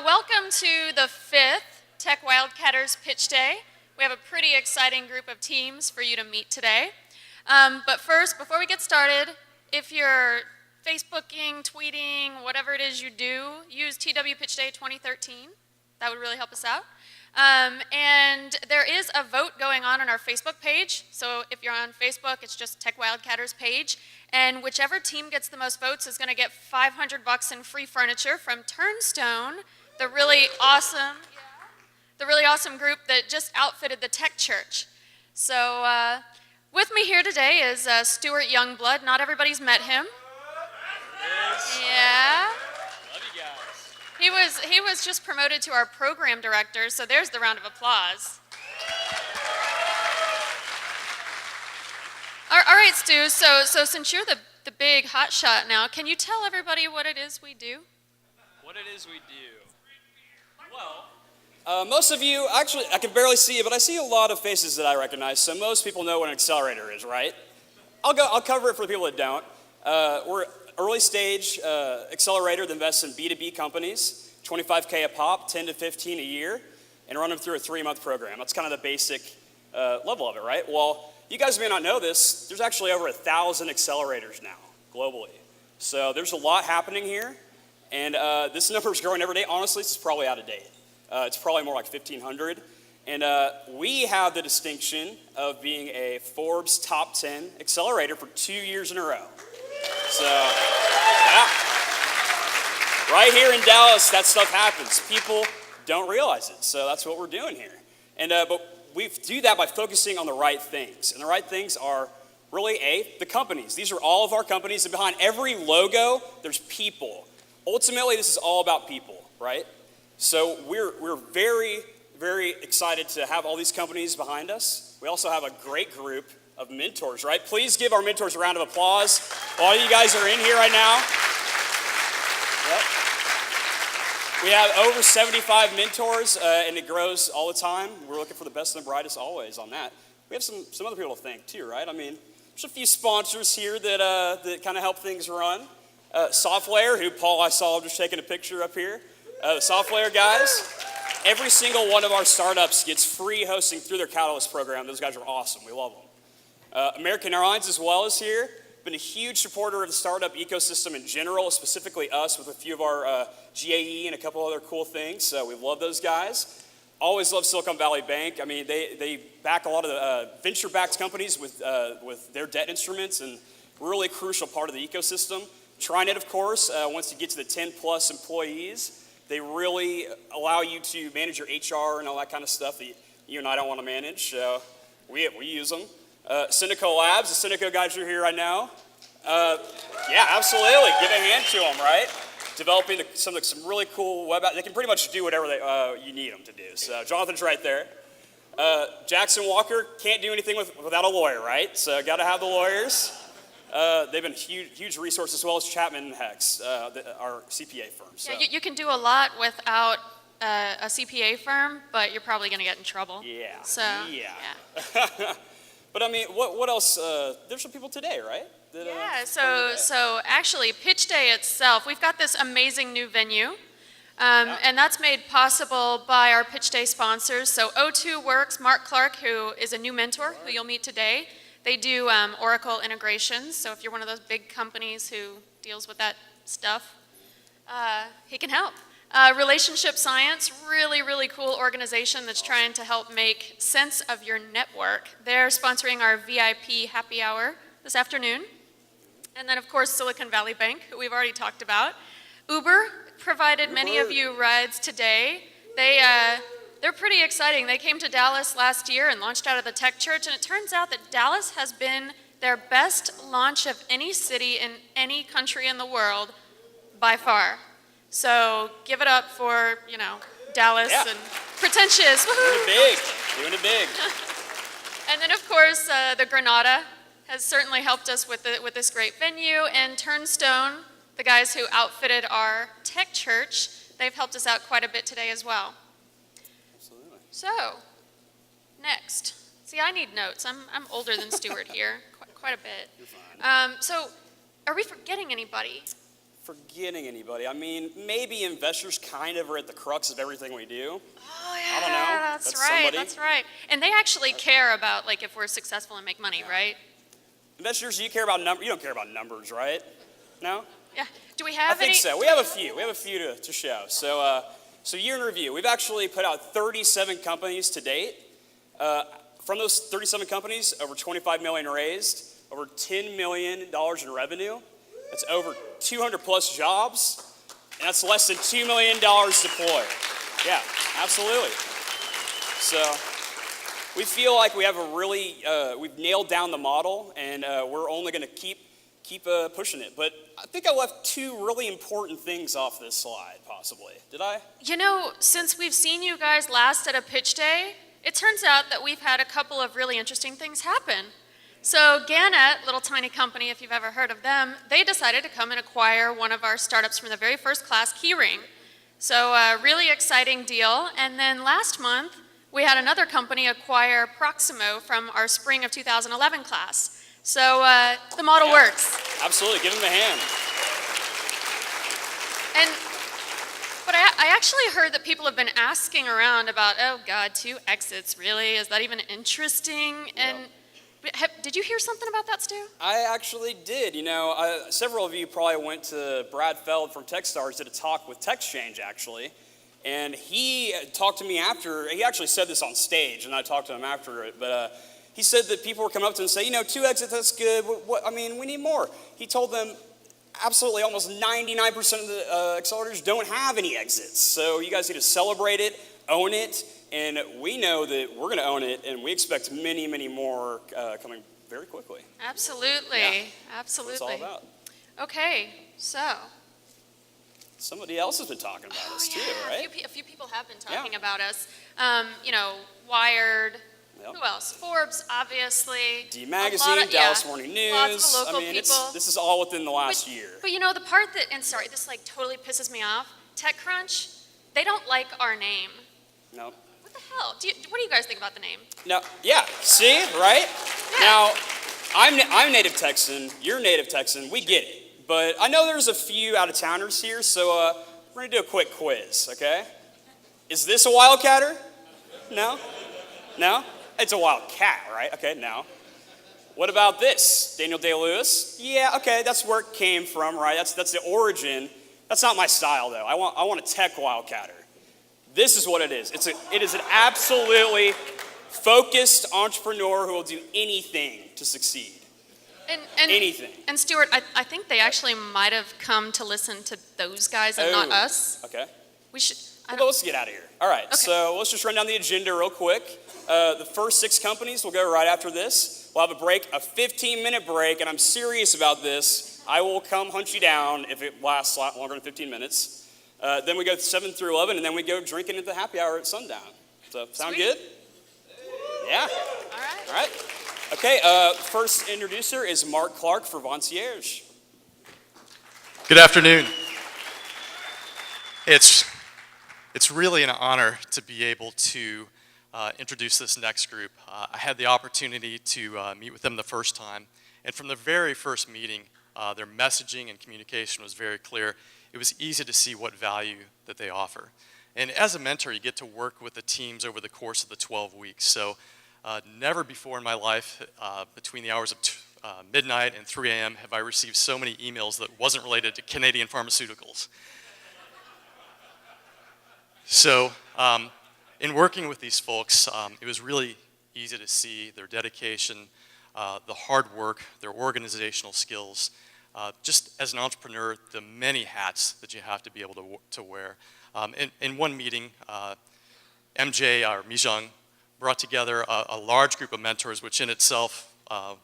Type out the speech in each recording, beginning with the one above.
welcome to the 5th Tech Wildcatters Pitch Day. We have a pretty exciting group of teams for you to meet today. But first, before we get started, if you're Facebooking, tweeting, whatever it is you do, use TW Pitch Day 2013. That would really help us out. And there is a vote going on our Facebook page. So if you're on Facebook, it's just Tech Wildcatters page. And whichever team gets the most votes is going to get $500 in free furniture from Turnstone, the really awesome group that just outfitted the tech church. So with me here today is Stuart Youngblood. Not everybody's met him. Yeah. Love you guys. He was just promoted to our program director, so there's the round of applause. All right, Stu, so since you're the big hot shot now, can you tell everybody what it is we do? What it is we do? Well, most of you, actually, I can barely see you, but I see a lot of faces that I recognize, so most people know what an accelerator is, right? I'll cover it for the people that don't. We're an early stage accelerator that invests in B2B companies, $25K a pop, 10 to 15 a year, and run them through a 3-month program. That's kind of the basic level of it, right? Well, you guys may not know this, there's actually over 1,000 accelerators now, globally. So there's a lot happening here, and this number is growing every day. Honestly, this is probably out of date. It's probably more like 1,500. And we have the distinction of being a Forbes top 10 accelerator for 2 years in a row. So, yeah. Right here in Dallas, that stuff happens. People don't realize it, so that's what we're doing here. And but we do that by focusing on the right things. And the right things are really, the companies. These are all of our companies, and behind every logo, there's people. Ultimately, this is all about people, right? So we're very, very excited to have all these companies behind us. We also have a great group of mentors, right? Please give our mentors a round of applause. All of you guys are in here right now. Yep. We have over 75 mentors, and it grows all the time. We're looking for the best and the brightest always on that. We have some other people to thank too, right? I mean, there's a few sponsors here that kind of help things run. SoftLayer, who Paul I saw just taking a picture up here. The SoftLayer guys. Every single one of our startups gets free hosting through their Catalyst program. Those guys are awesome. We love them. American Airlines as well is here. Been a huge supporter of the startup ecosystem in general, specifically us with a few of our GAE and a couple other cool things. We love those guys. Always love Silicon Valley Bank. I mean, they back a lot of the venture-backed companies with their debt instruments, and really crucial part of the ecosystem. TriNet, of course, once you get to the 10+ employees, they really allow you to manage your HR and all that kind of stuff that you and I don't want to manage. So we use them. Synico Labs, the Synico guys are here right now. Yeah, absolutely. Give a hand to them, right? Developing some really cool web apps. They can pretty much do whatever you need them to do. So Jonathan's right there. Jackson Walker can't do anything without a lawyer, right? So got to have the lawyers. They've been huge resource, as well as Chapman and Hex, our CPA firm. So. Yeah, you can do a lot without a CPA firm, but you're probably going to get in trouble. Yeah. So, yeah. But I mean, what else? There's some people today, right? So actually, Pitch Day itself, we've got this amazing new venue, and that's made possible by our Pitch Day sponsors. So O2 Works, Mark Clark, who is a new mentor who you'll meet today. They do Oracle integrations, so if you're one of those big companies who deals with that stuff, he can help. Relationship Science, really cool organization that's trying to help make sense of your network. They're sponsoring our VIP happy hour this afternoon. And then, of course, Silicon Valley Bank, who we've already talked about. Uber provided many of you rides today. They're pretty exciting. They came to Dallas last year and launched out of the Tech Church, and it turns out that Dallas has been their best launch of any city in any country in the world by far. So give it up for, Dallas and pretentious. Doing it big. And then, of course, the Granada has certainly helped us with this great venue, and Turnstone, the guys who outfitted our tech church, they've helped us out quite a bit today as well. Absolutely. So, next. See, I need notes. I'm older than Stuart here, quite a bit. You're fine. So, are we forgetting anybody? forgetting anybody. I mean, maybe investors kind of are at the crux of everything we do. Oh, yeah, I don't know. that's right, somebody. that's right. And they actually care about, like, if we're successful and make money, right? Investors, you care about numbers. You don't care about numbers, right? No? Yeah. Do we have I think any? so. We have a few. We have a few to show. So, year in review, we've actually put out 37 companies to date. From those 37 companies, over 25 million raised, over $10 million in revenue. That's over 200 plus jobs, and that's less than $2 million deployed. Yeah, absolutely. So we feel like we have a really, we've nailed down the model, and we're only going to keep pushing it. But I think I left two really important things off this slide, possibly. Did I? You know, since we've seen you guys last at a pitch day, it turns out that we've had a couple of really interesting things happen. So Gannett, little tiny company, if you've ever heard of them, they decided to come and acquire one of our startups from the very first class, Keyring. So really exciting deal. And then last month, we had another company acquire Proximo from our spring of 2011 class. So the model works. Absolutely, give them a hand. But I actually heard that people have been asking around about, oh God, 2 exits, really? Is that even interesting? And did you hear something about that, Stu? I actually did. You know, several of you probably went to Brad Feld from Techstars, did a talk with TechChange, actually. And he talked to me after. He actually said this on stage, and I talked to him after it. But he said that people were coming up to him and say, you know, 2 exits, that's good. I mean, we need more. He told them absolutely almost 99% of the accelerators don't have any exits. So you guys need to celebrate it, own it. And we know that we're going to own it, and we expect many, many more coming very quickly. Absolutely, yeah. absolutely. That's what it's all about. Okay, so. Somebody else has been talking about us too, right? A few people have been talking about us. You know, Wired. Yep. Who else? Forbes, obviously. D Magazine, Dallas Morning News. Lots of local people. This is all within the last year. But you know, the part that, and sorry, this like totally pisses me off. TechCrunch, they don't like our name. No. What the hell? What do you guys think about the name? No. Yeah. See, right? Yeah. Now, I'm native Texan. You're native Texan. We get it. But I know there's a few out of towners here, so we're gonna do a quick quiz. Okay? Is this a wildcatter? No. No. It's a wildcat, right? Okay. No. What about this? Daniel Day-Lewis? Yeah. Okay. That's where it came from, right? That's the origin. That's not my style, though. I want a tech wildcatter. This is what it is. It is an absolutely focused entrepreneur who will do anything to succeed. And anything. And Stuart, I think they actually might have come to listen to those guys and not us. Okay. We should. Well, let's get out of here. All right. Okay. So let's just run down the agenda real quick. The first 6 companies will go right after this. We'll have a break, a 15-minute break, and I'm serious about this. I will come hunt you down if it lasts longer than 15 minutes. Then we go 7 through 11, and then we go drinking at the happy hour at sundown. So, sound good? Yeah. All right. Okay, first introducer is Mark Clark for Vonciers. Good afternoon. It's really an honor to be able to introduce this next group. I had the opportunity to meet with them the first time, and from the very first meeting, their messaging and communication was very clear. It was easy to see what value that they offer. And as a mentor, you get to work with the teams over the course of the 12 weeks. So never before in my life, between the hours of midnight and 3 a.m., have I received so many emails that wasn't related to Canadian pharmaceuticals. So in working with these folks, it was really easy to see their dedication, the hard work, their organizational skills, just as an entrepreneur, the many hats that you have to be able to wear. In one meeting, MJ, or Mijung, brought together a large group of mentors, which in itself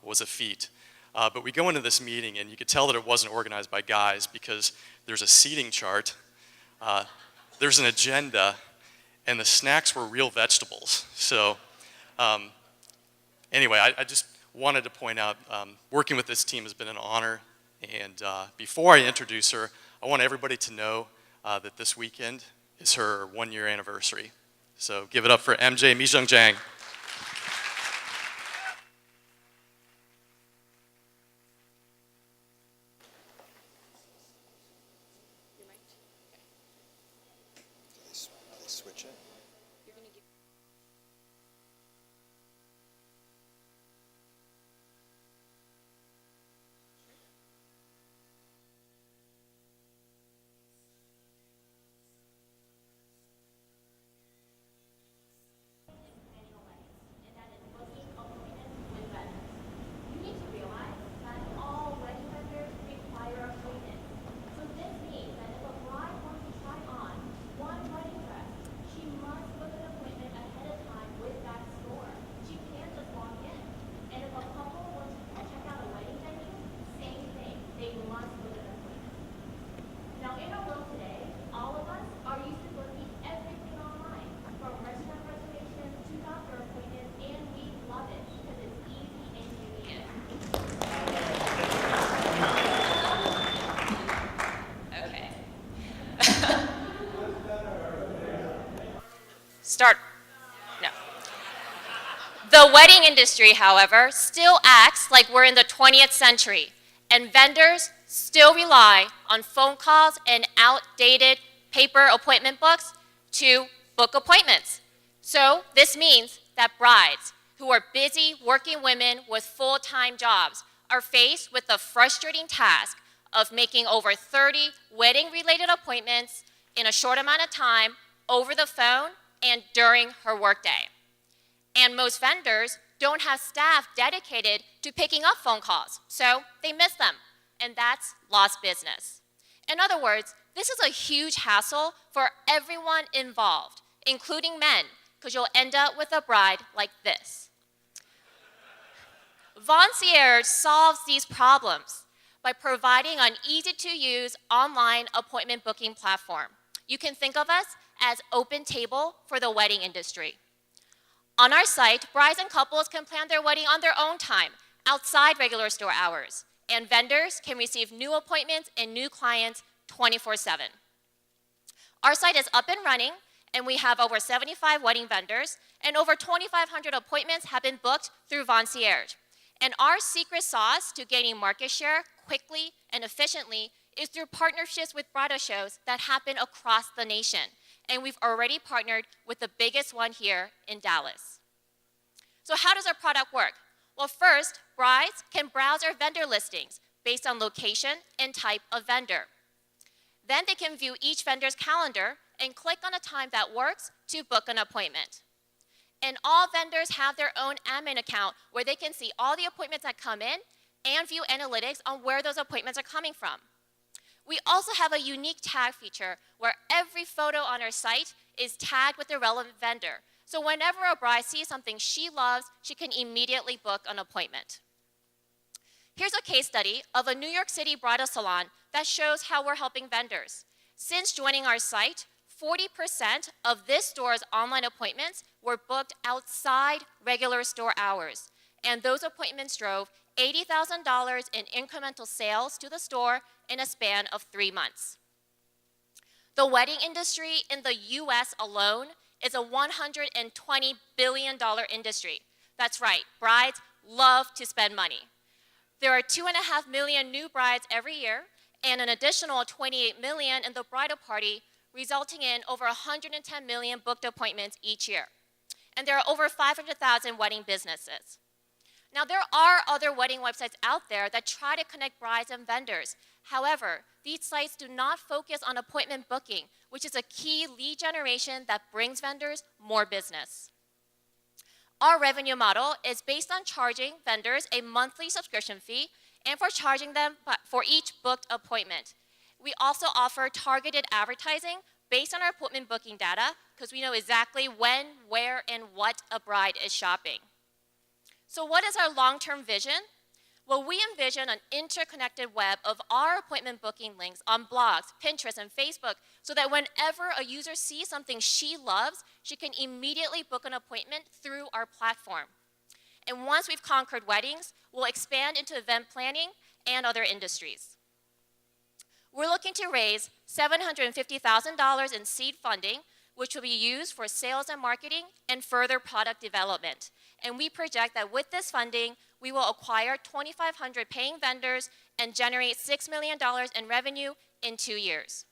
was a feat. But we go into this meeting, and you could tell that it wasn't organized by guys because there's a seating chart, there's an agenda, and the snacks were real vegetables. So anyway, I just wanted to point out, working with this team has been an honor. And before I introduce her, I want everybody to know that this weekend is her 1-year anniversary. So give it up for MJ Mijung Jang. start, no. The wedding industry, however, still acts like we're in the 20th century, and vendors still rely on phone calls and outdated paper appointment books to book appointments. So this means that brides who are busy working women with full-time jobs are faced with the frustrating task of making over 30 wedding-related appointments in a short amount of time over the phone and during her workday. And most vendors don't have staff dedicated to picking up phone calls, so they miss them, and that's lost business. In other words, this is a huge hassle for everyone involved, including men, because you'll end up with a bride like this. Vonciers solves these problems by providing an easy-to-use online appointment booking platform. You can think of us as open table for the wedding industry. On our site, brides and couples can plan their wedding on their own time, outside regular store hours, and vendors can receive new appointments and new clients 24/7. Our site is up and running, and we have over 75 wedding vendors, and over 2,500 appointments have been booked through Vonciers. And our secret sauce to gaining market share quickly and efficiently is through partnerships with bridal shows that happen across the nation. And we've already partnered with the biggest one here in Dallas. So how does our product work? Well, first, brides can browse our vendor listings based on location and type of vendor. Then they can view each vendor's calendar and click on a time that works to book an appointment. And all vendors have their own admin account where they can see all the appointments that come in and view analytics on where those appointments are coming from. We also have a unique tag feature where every photo on our site is tagged with the relevant vendor. So whenever a bride sees something she loves, she can immediately book an appointment. Here's a case study of a New York City bridal salon that shows how we're helping vendors. Since joining our site, 40% of this store's online appointments were booked outside regular store hours, and those appointments drove $80,000 in incremental sales to the store in a span of 3 months. The wedding industry in the US alone is a $120 billion industry. That's right, brides love to spend money. There are 2.5 million new brides every year, and an additional 28 million in the bridal party, resulting in over 110 million booked appointments each year. And there are over 500,000 wedding businesses. Now, there are other wedding websites out there that try to connect brides and vendors. However, these sites do not focus on appointment booking, which is a key lead generation that brings vendors more business. Our revenue model is based on charging vendors a monthly subscription fee and for charging them for each booked appointment. We also offer targeted advertising based on our appointment booking data because we know exactly when, where, and what a bride is shopping. So what is our long-term vision? Well, we envision an interconnected web of our appointment booking links on blogs, Pinterest, and Facebook so that whenever a user sees something she loves, she can immediately book an appointment through our platform. And once we've conquered weddings, we'll expand into event planning and other industries. We're looking to raise $750,000 in seed funding, which will be used for sales and marketing and further product development. And we project that with this funding, we will acquire 2,500 paying vendors and generate $6 million in revenue in 2 years.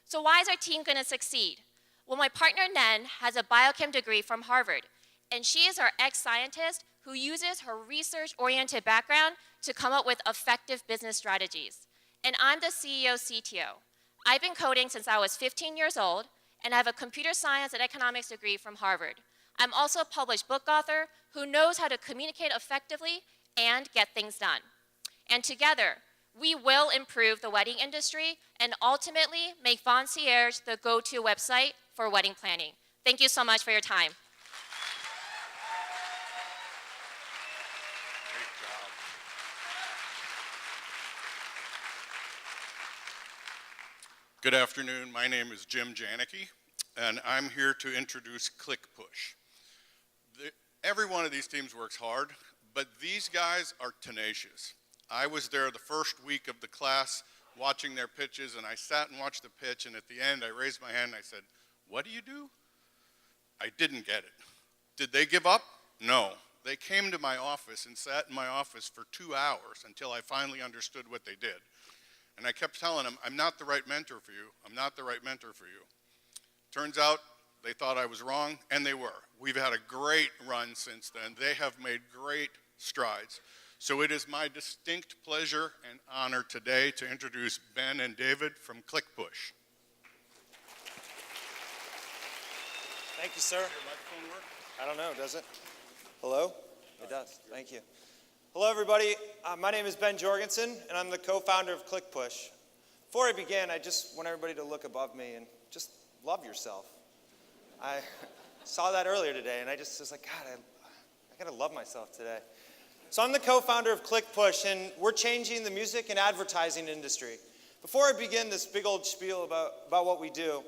So why is our team going to succeed? Well, my partner, Nen, has a biochem degree from Harvard, and she is our ex-scientist who uses her research-oriented background to come up with effective business strategies. And I'm the CEO CTO. I've been coding since I was 15 years old, and I have a computer science and economics degree from Harvard. I'm also a published book author who knows how to communicate effectively and get things done. And together, we will improve the wedding industry and ultimately make Vonciers the go-to website for wedding planning. Thank you so much for your time. Good afternoon. My name is Jim Janicki, and I'm here to introduce ClickPush. Every one of these teams works hard, but these guys are tenacious. I was there the first week of the class watching their pitches, and I sat and watched the pitch, and at the end I raised my hand and I said, "What do you do?" I didn't get it. Did they give up? No. They came to my office and sat in my office for 2 hours until I finally understood what they did. And I kept telling them, I'm not the right mentor for you. I'm not the right mentor for you. Turns out they thought I was wrong, and they were. We've had a great run since then. They have made great strides. So it is my distinct pleasure and honor today to introduce Ben and David from ClickPush. Thank you, sir. Does your microphone work? I don't know, does it? Hello? It does. Thank you. Hello, everybody. My name is Ben Jorgensen, and I'm the co-founder of ClickPush. Before I begin, I just want everybody to look above me and just love yourself. I saw that earlier today, and I just was like, God, I gotta love myself today. So I'm the co-founder of ClickPush, and we're changing the music and advertising industry. Before I begin this big old spiel about what we do,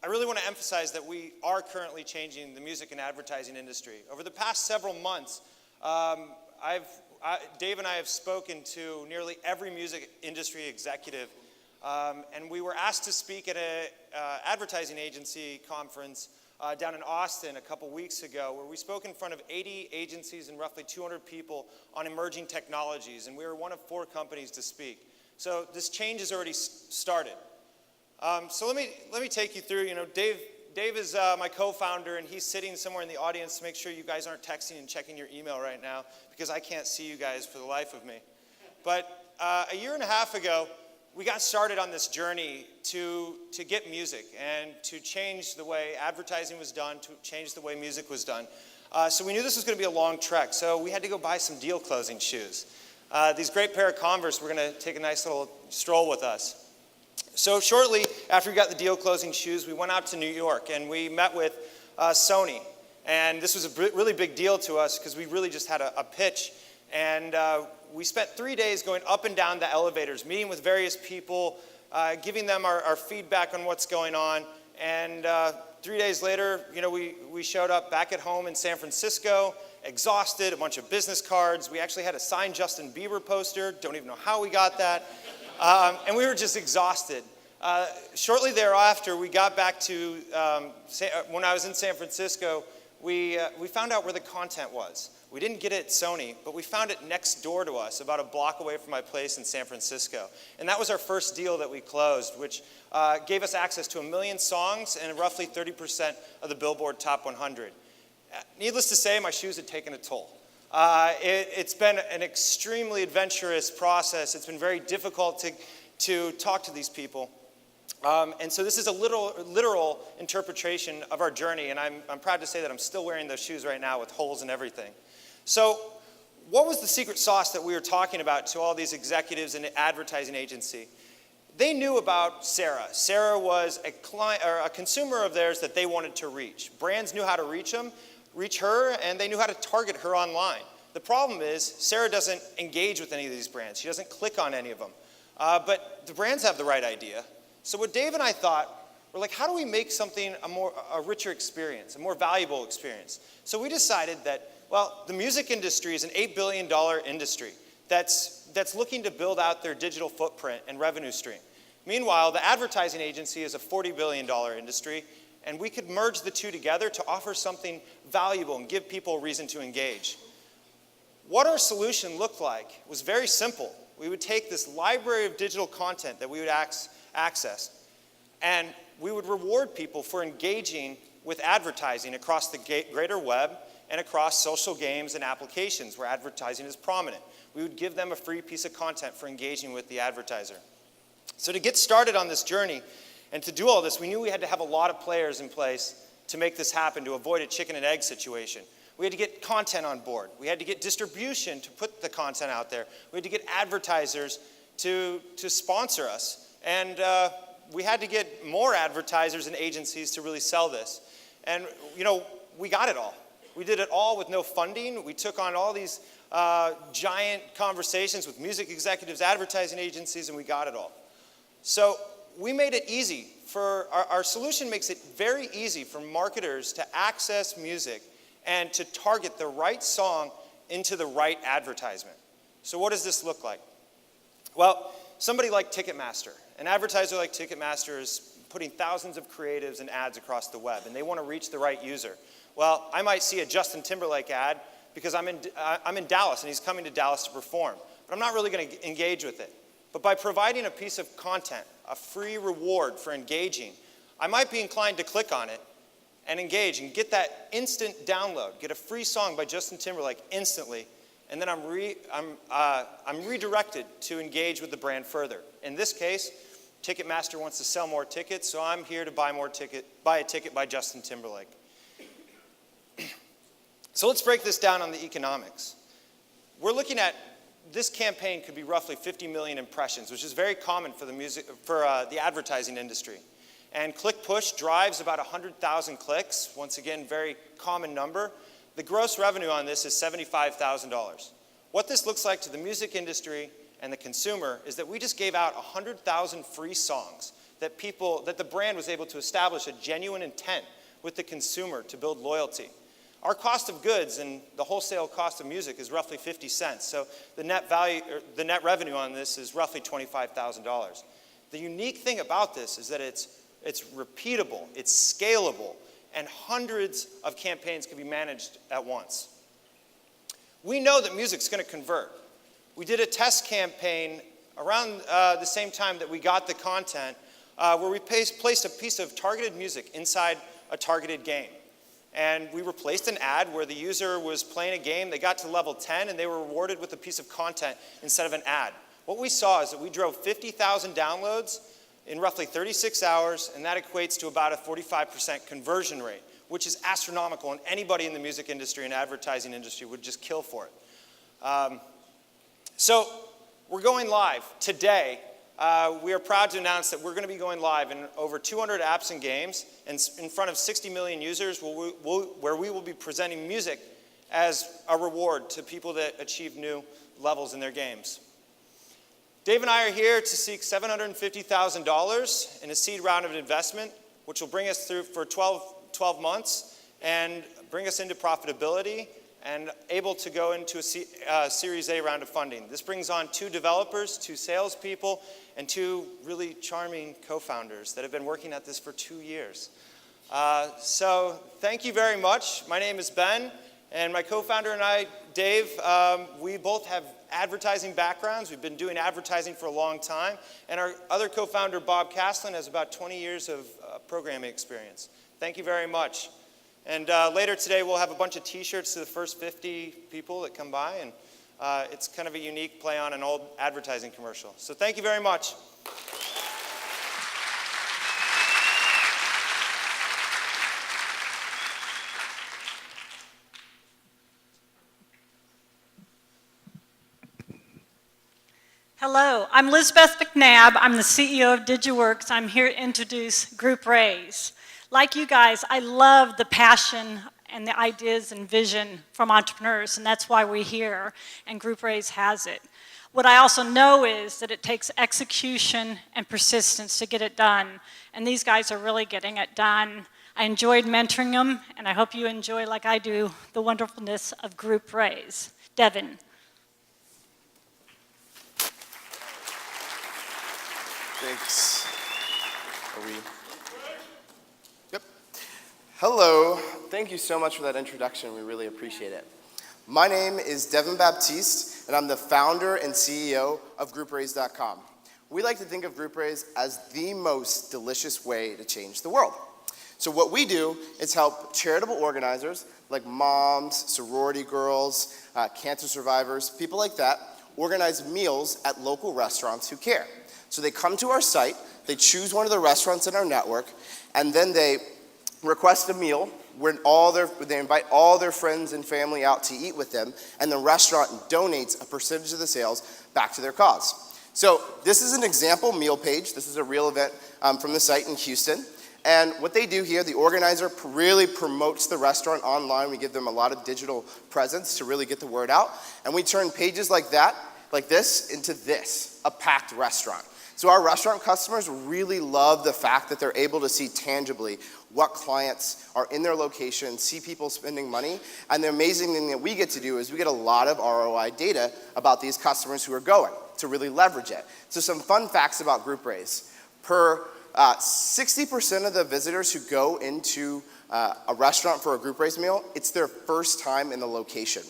I really want to emphasize that we are currently changing the music and advertising industry. Over the past several months, Dave and I have spoken to nearly every music industry executive, and we were asked to speak at an advertising agency conference down in Austin a couple weeks ago, where we spoke in front of 80 agencies and roughly 200 people on emerging technologies, and we were one of 4 companies to speak. So this change has already started. So let me take you through. You know, Dave is my co-founder, and he's sitting somewhere in the audience to make sure you guys aren't texting and checking your email right now, because I can't see you guys for the life of me. But a year and a half ago, we got started on this journey to get music and to change the way advertising was done, to change the way music was done. So we knew this was going to be a long trek, so we had to go buy some deal closing shoes. These great pair of Converse were going to take a nice little stroll with us. So shortly after we got the deal closing shoes, we went out to New York and we met with Sony. And this was a really big deal to us because we really just had a pitch. And we spent 3 days going up and down the elevators, meeting with various people, giving them our feedback on what's going on. And 3 days later, you know, we showed up back at home in San Francisco, exhausted, a bunch of business cards. We actually had a signed Justin Bieber poster. Don't even know how we got that. And we were just exhausted. Shortly thereafter, we got back to, when I was in San Francisco, we found out where the content was. We didn't get it at Sony, but we found it next door to us, about a block away from my place in San Francisco. And that was our first deal that we closed, which gave us access to 1 million songs and roughly 30% of the Billboard Top 100. Needless to say, my shoes had taken a toll. It's been an extremely adventurous process. It's been very difficult to talk to these people. And so this is a literal interpretation of our journey, and I'm proud to say that I'm still wearing those shoes right now with holes and everything. So what was the secret sauce that we were talking about to all these executives in the advertising agency? They knew about Sarah. Sarah was a client or a consumer of theirs that they wanted to reach. Brands knew how to reach her, and they knew how to target her online. The problem is Sarah doesn't engage with any of these brands. She doesn't click on any of them. But the brands have the right idea. So what Dave and I thought, we're like, how do we make something a richer experience, a more valuable experience? So we decided that, well, the music industry is an $8 billion industry that's looking to build out their digital footprint and revenue stream. Meanwhile, the advertising agency is a $40 billion industry, and we could merge the two together to offer something valuable and give people a reason to engage. What our solution looked like was very simple. We would take this library of digital content that we would access, and we would reward people for engaging with advertising across the greater web and across social games and applications where advertising is prominent. We would give them a free piece of content for engaging with the advertiser. So to get started on this journey and to do all this, we knew we had to have a lot of players in place to make this happen, to avoid a chicken and egg situation. We had to get content on board. We had to get distribution to put the content out there. We had to get advertisers to sponsor us. And we had to get more advertisers and agencies to really sell this. And, you know, we got it all. We did it all with no funding. We took on all these giant conversations with music executives, advertising agencies, and we got it all. So we made it easy. Our solution makes it very easy for marketers to access music and to target the right song into the right advertisement. So what does this look like? Well, somebody like Ticketmaster, an advertiser like Ticketmaster is putting thousands of creatives and ads across the web, and they want to reach the right user. Well, I might see a Justin Timberlake ad because I'm in Dallas and he's coming to Dallas to perform, but I'm not really going to engage with it. But by providing a piece of content, a free reward for engaging, I might be inclined to click on it and engage and get that instant download, get a free song by Justin Timberlake instantly, and then I'm redirected to engage with the brand further. In this case, Ticketmaster wants to sell more tickets, so I'm here to buy a ticket by Justin Timberlake. So let's break this down on the economics. We're looking at this campaign could be roughly 50 million impressions, which is very common for the advertising industry. And click push drives about 100,000 clicks. Once again, very common number. The gross revenue on this is $75,000. What this looks like to the music industry and the consumer is that we just gave out 100,000 free songs that the brand was able to establish a genuine intent with the consumer to build loyalty. Our cost of goods and the wholesale cost of music is roughly 50 cents. So the net revenue on this is roughly $25,000. The unique thing about this is that it's repeatable, it's scalable, and hundreds of campaigns can be managed at once. We know that music's going to convert. We did a test campaign around the same time that we got the content where we placed a piece of targeted music inside a targeted game. And we replaced an ad where the user was playing a game, they got to level 10, and they were rewarded with a piece of content instead of an ad. What we saw is that we drove 50,000 downloads in roughly 36 hours, and that equates to about a 45% conversion rate, which is astronomical, and anybody in the music industry and advertising industry would just kill for it. So we're going live today. We are proud to announce that we're going to be going live in over 200 apps and games and in front of 60 million users where we will be presenting music as a reward to people that achieve new levels in their games. Dave and I are here to seek $750,000 in a seed round of investment, which will bring us through for 12 months and bring us into profitability and able to go into a Series A round of funding. This brings on 2 developers, 2 salespeople, and 2 really charming co-founders that have been working at this for 2 years. So thank you very much. My name is Ben, and my co-founder and I, Dave, we both have advertising backgrounds. We've been doing advertising for a long time, and our other co-founder, Bob Castlin, has about 20 years of programming experience. Thank you very much. And later today, we'll have a bunch of t-shirts to the first 50 people that come by, and it's kind of a unique play on an old advertising commercial. So thank you very much. Hello, I'm Lizbeth McNabb. I'm the CEO of DigiWorks. I'm here to introduce GroupRaise. Like you guys, I love the passion and the ideas and vision from entrepreneurs, and that's why we're here, and GroupRaise has it. What I also know is that it takes execution and persistence to get it done, and these guys are really getting it done. I enjoyed mentoring them, and I hope you enjoy, like I do, the wonderfulness of GroupRaise. Devin. Thanks. Yep. Hello. Thank you so much for that introduction. We really appreciate it. My name is Devin Baptiste, and I'm the founder and CEO of GroupRaise.com. We like to think of GroupRaise as the most delicious way to change the world. So what we do is help charitable organizers like moms, sorority girls, cancer survivors, people like that, organize meals at local restaurants who care. So they come to our site, they choose one of the restaurants in our network, and then they request a meal where they invite all their friends and family out to eat with them, and the restaurant donates a percentage of the sales back to their cause. So this is an example meal page. This is a real event from the site in Houston. And what they do here, the organizer really promotes the restaurant online. We give them a lot of digital presence to really get the word out. And we turn pages like that, like this, into this, a packed restaurant. So our restaurant customers really love the fact that they're able to see tangibly what clients are in their location, see people spending money. And the amazing thing that we get to do is we get a lot of ROI data about these customers who are going to really leverage it. So some fun facts about GroupRaise. Per 60% of the visitors who go into a restaurant for a group raise meal, it's their first time in the location.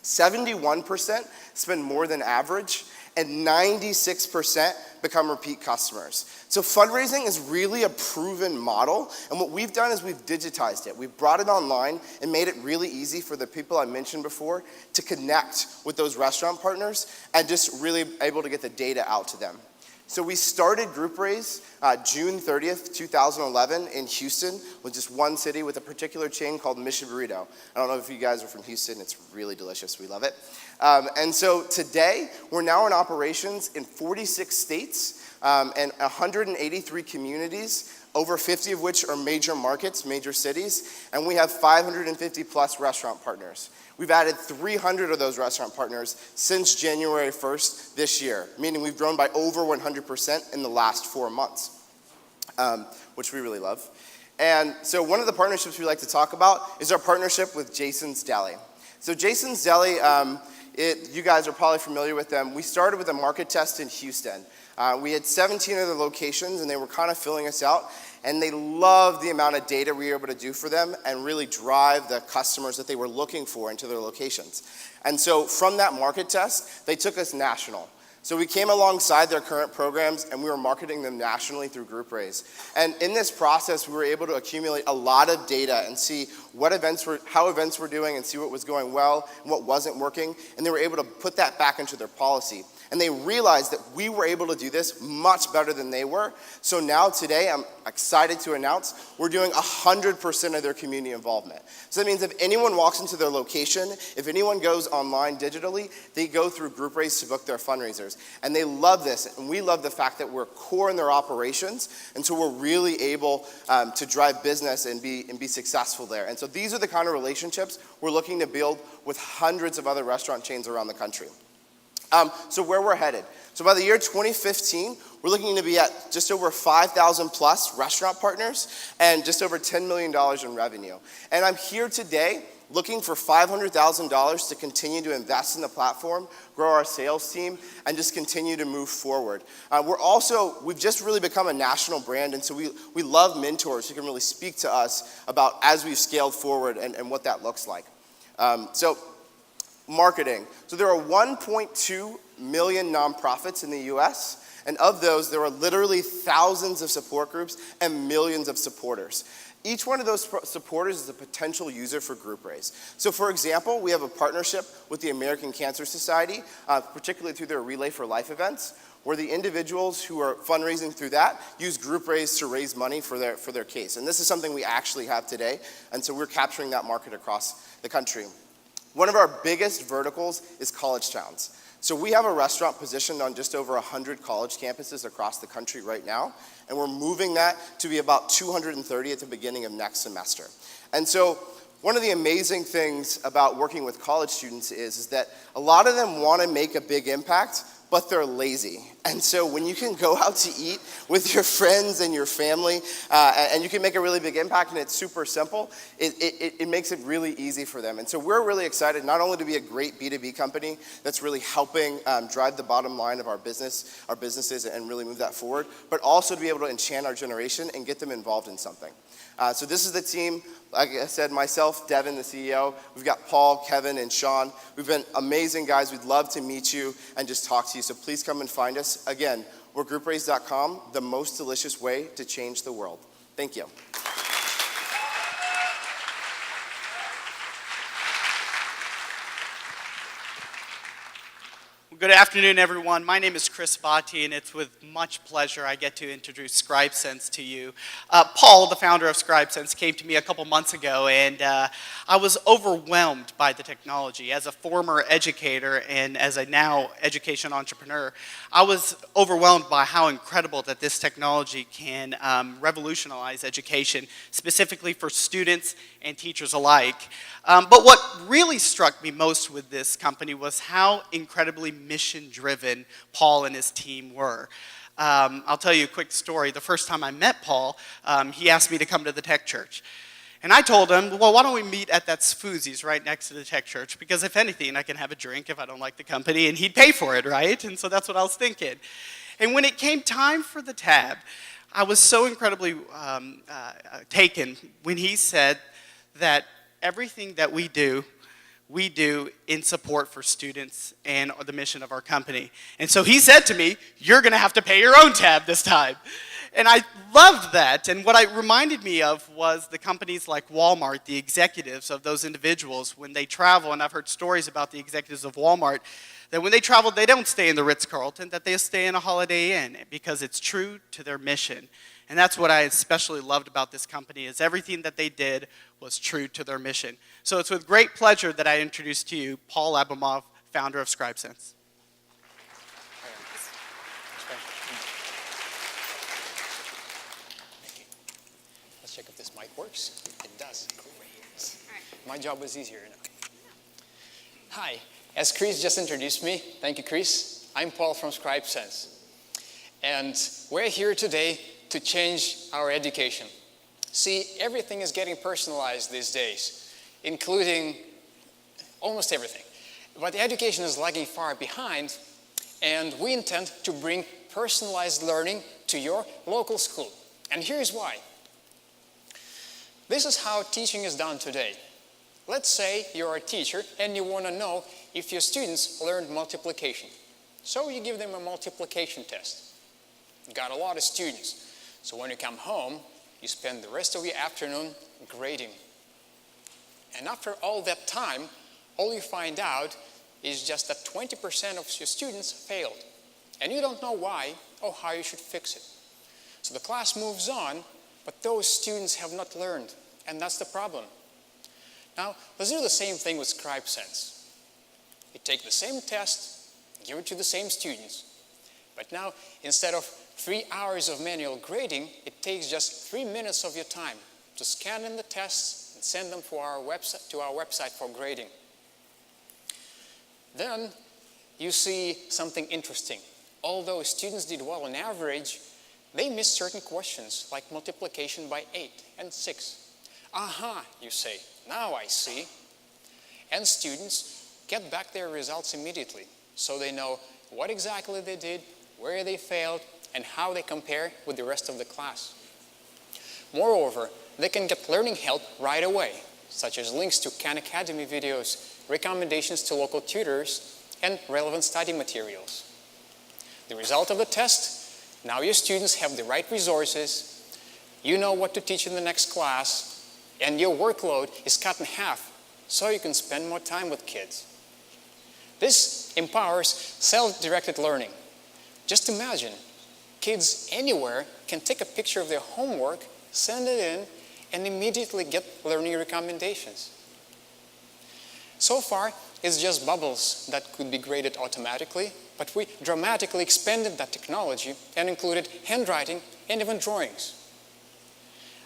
71% spend more than average, and 96% become repeat customers. So fundraising is really a proven model, and what we've done is we've digitized it. We've brought it online and made it really easy for the people I mentioned before to connect with those restaurant partners and just really able to get the data out to them. So we started GroupRaise June 30th, 2011 in Houston with just one city with a particular chain called Mission Burrito. I don't know if you guys are from Houston. It's really delicious. We love it. And so today, we're now in operations in 46 states and 183 communities, over 50 of which are major markets, major cities, and we have 550 plus restaurant partners. We've added 300 of those restaurant partners since January 1st this year, meaning we've grown by over 100% in the last 4 months, which we really love. And so one of the partnerships we like to talk about is our partnership with Jason's Deli. So Jason's Deli, you guys are probably familiar with them. We started with a market test in Houston. We had 17 other locations, and they were kind of filling us out. And they loved the amount of data we were able to do for them and really drive the customers that they were looking for into their locations. And so from that market test, they took us national. So we came alongside their current programs, and we were marketing them nationally through GroupRaise. And in this process, we were able to accumulate a lot of data and see how events were doing and see what was going well and what wasn't working. And they were able to put that back into their policy. And they realized that we were able to do this much better than they were. So now today, I'm excited to announce we're doing 100% of their community involvement. So that means if anyone walks into their location, if anyone goes online digitally, they go through GroupRaise to book their fundraisers. And they love this, and we love the fact that we're core in their operations, and so we're really able to drive business and be successful there. And so these are the kind of relationships we're looking to build with hundreds of other restaurant chains around the country. So where we're headed. So by the year 2015, we're looking to be at just over 5,000 plus restaurant partners and just over $10 million in revenue. And I'm here today looking for $500,000 to continue to invest in the platform, grow our sales team, and just continue to move forward. We've just really become a national brand, and so we love mentors who can really speak to us about as we've scaled forward and what that looks like. Marketing. So there are 1.2 million nonprofits in the US, and of those, there are literally thousands of support groups and millions of supporters. Each one of those supporters is a potential user for GroupRaise. So for example, we have a partnership with the American Cancer Society, particularly through their Relay for Life events, where the individuals who are fundraising through that use GroupRaise to raise money for their case. And this is something we actually have today, and so we're capturing that market across the country. One of our biggest verticals is college towns. So we have a restaurant positioned on just over 100 college campuses across the country right now, and we're moving that to be about 230 at the beginning of next semester. And so one of the amazing things about working with college students is that a lot of them want to make a big impact, but they're lazy. And so when you can go out to eat with your friends and your family, and you can make a really big impact, and it's super simple, it makes it really easy for them. And so we're really excited not only to be a great B2B company that's really helping drive the bottom line of our businesses and really move that forward, but also to be able to enchant our generation and get them involved in something. So this is the team. Like I said, myself, Devin, the CEO. We've got Paul, Kevin, and Sean. We've been amazing guys. We'd love to meet you and just talk to you. So please come and find us. Again, we're GroupRaise.com, the most delicious way to change the world. Thank you. Good afternoon, everyone. My name is Chris Botti, and it's with much pleasure I get to introduce ScribeSense to you. Paul, the founder of ScribeSense, came to me a couple months ago, and I was overwhelmed by the technology. As a former educator and as a now education entrepreneur, I was overwhelmed by how incredible that this technology can revolutionize education, specifically for students and teachers alike. But what really struck me most with this company was how incredibly mission-driven Paul and his team were. I'll tell you a quick story. The first time I met Paul, he asked me to come to the tech church. And I told him, well, why don't we meet at that Sfoozie's right next to the tech church? Because if anything, I can have a drink if I don't like the company, and he'd pay for it, right? And so that's what I was thinking. And when it came time for the tab, I was so incredibly taken when he said that everything that we do in support for students and the mission of our company. And so he said to me, you're going to have to pay your own tab this time. And I loved that. And what it reminded me of was the companies like Walmart, the executives of those individuals, when they travel, and I've heard stories about the executives of Walmart, that when they travel, they don't stay in the Ritz-Carlton, that they stay in a Holiday Inn because it's true to their mission. And that's what I especially loved about this company, is everything that they did was true to their mission. So it's with great pleasure that I introduce to you Paul Abramov, founder of ScribeSense. Let's check if this mic works. It does. Great. My job was easier now. Hi. As Chris just introduced me, thank you, Chris. I'm Paul from ScribeSense. And we're here today to change our education. See, everything is getting personalized these days, including almost everything. But the education is lagging far behind, and we intend to bring personalized learning to your local school. And here's why. This is how teaching is done today. Let's say you're a teacher and you want to know if your students learned multiplication. So you give them a multiplication test. You got a lot of students. So when you come home, you spend the rest of your afternoon grading. And after all that time, all you find out is just that 20% of your students failed. And you don't know why or how you should fix it. So the class moves on, but those students have not learned. And that's the problem. Now, let's do the same thing with ScribeSense. You take the same test, give it to the same students. But now, instead of 3 hours of manual grading, it takes just 3 minutes of your time to scan in the tests and send them to our website for grading. Then you see something interesting. Although students did well on average, they missed certain questions like multiplication by 8 and 6. Aha, you say, now I see. And students get back their results immediately, so they know what exactly they did, where they failed, and how they compare with the rest of the class. Moreover, they can get learning help right away, such as links to Khan Academy videos, recommendations to local tutors, and relevant study materials. The result of the test, now your students have the right resources, you know what to teach in the next class, and your workload is cut in half, so you can spend more time with kids. This empowers self-directed learning. Just imagine, kids anywhere can take a picture of their homework, send it in, and immediately get learning recommendations. So far, it's just bubbles that could be graded automatically, but we dramatically expanded that technology and included handwriting and even drawings.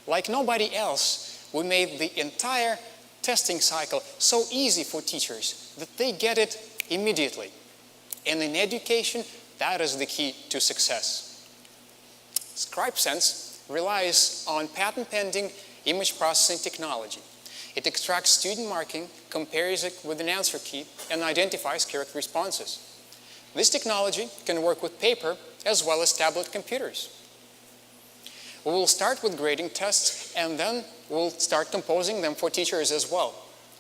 Like nobody else, we made the entire testing cycle so easy for teachers that they get it immediately. And in education, that is the key to success. ScribeSense relies on patent-pending image processing technology. It extracts student marking, compares it with an answer key, and identifies correct responses. This technology can work with paper as well as tablet computers. We will start with grading tests, and then we'll start composing them for teachers as well.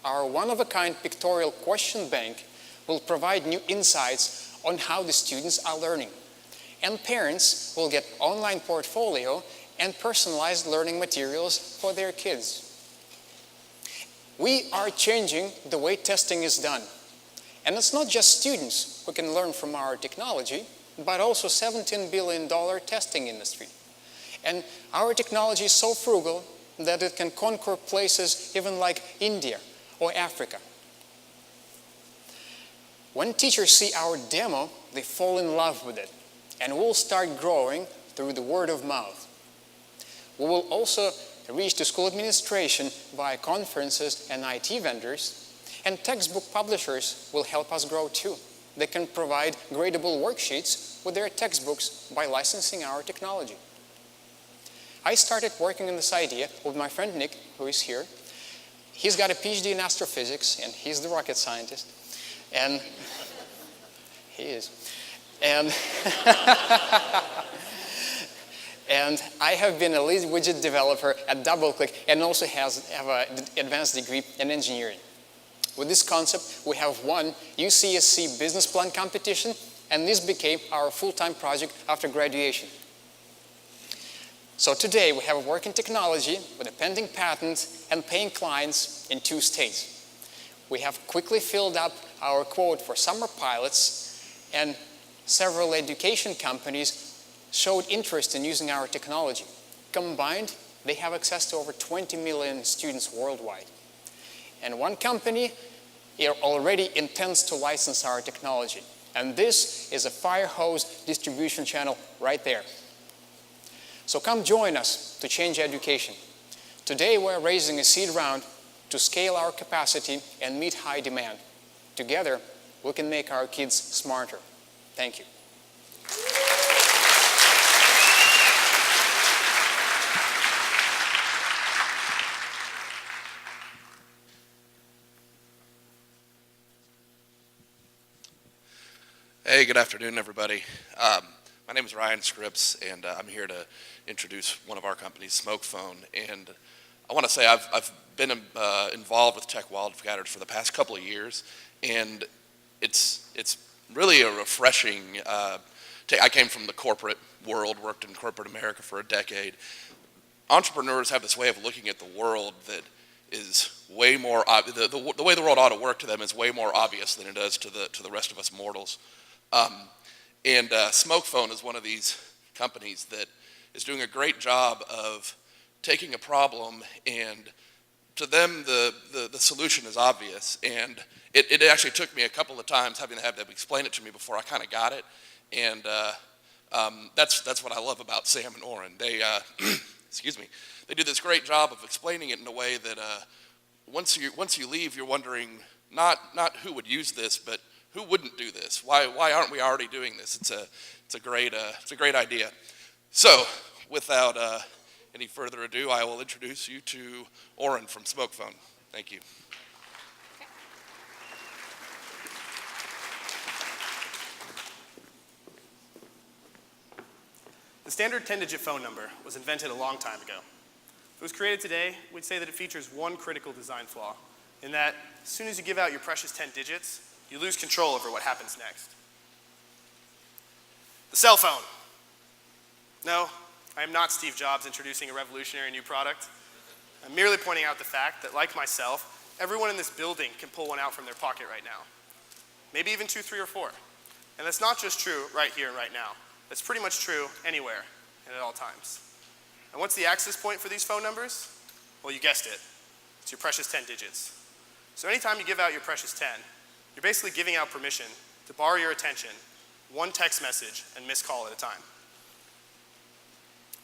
Our one-of-a-kind pictorial question bank will provide new insights on how the students are learning. And parents will get online portfolio and personalized learning materials for their kids. We are changing the way testing is done. And it's not just students who can learn from our technology, but also $17 billion testing industry. And our technology is so frugal that it can conquer places even like India or Africa. When teachers see our demo, they fall in love with it, and we'll start growing through the word of mouth. We will also reach to school administration via conferences and IT vendors, and textbook publishers will help us grow too. They can provide gradable worksheets with their textbooks by licensing our technology. I started working on this idea with my friend Nick, who is here. He's got a PhD in astrophysics, and he's the rocket scientist. And he is. And, and I have been a lead widget developer at DoubleClick and also have an advanced degree in engineering. With this concept, we have won UCSC business plan competition, and this became our full-time project after graduation. So today we have a working technology with a pending patent and paying clients in 2 states. We have quickly filled up our quote for summer pilots, and several education companies showed interest in using our technology. Combined, they have access to over 20 million students worldwide. And one company already intends to license our technology. And this is a fire hose distribution channel right there. So come join us to change education. Today we're raising a seed round to scale our capacity and meet high demand. Together, we can make our kids smarter. Thank you. Hey, good afternoon, everybody. My name is Ryan Scripps, and I'm here to introduce one of our companies, SmokePhone. And I want to say I've been involved with Tech Wildcatters for the past couple of years, and it's really a refreshing. I came from the corporate world, worked in corporate America for a decade. Entrepreneurs have this way of looking at the world that is way more the way the world ought to work to them is way more obvious than it does to the rest of us mortals. SmokePhone is one of these companies that is doing a great job of taking a problem, and to them the solution is obvious. And it actually took me a couple of times having to have them explain it to me before I kind of got it. And that's what I love about Sam and Oren. They excuse me. They do this great job of explaining it in a way that once you leave, you're wondering not who would use this, but who wouldn't do this? Why aren't we already doing this? It's a great idea. So, without any further ado, I will introduce you to Oren from SmokePhone. Thank you. The standard 10-digit phone number was invented a long time ago. If it was created today, we'd say that it features one critical design flaw, in that as soon as you give out your precious 10 digits, you lose control over what happens next. The cell phone. No, I am not Steve Jobs introducing a revolutionary new product. I'm merely pointing out the fact that, like myself, everyone in this building can pull one out from their pocket right now. Maybe even 2, 3, or 4. And that's not just true right here and right now. That's pretty much true anywhere and at all times. And what's the access point for these phone numbers? Well, you guessed it. It's your precious 10 digits. So anytime you give out your precious 10, you're basically giving out permission to borrow your attention, one text message and missed call at a time.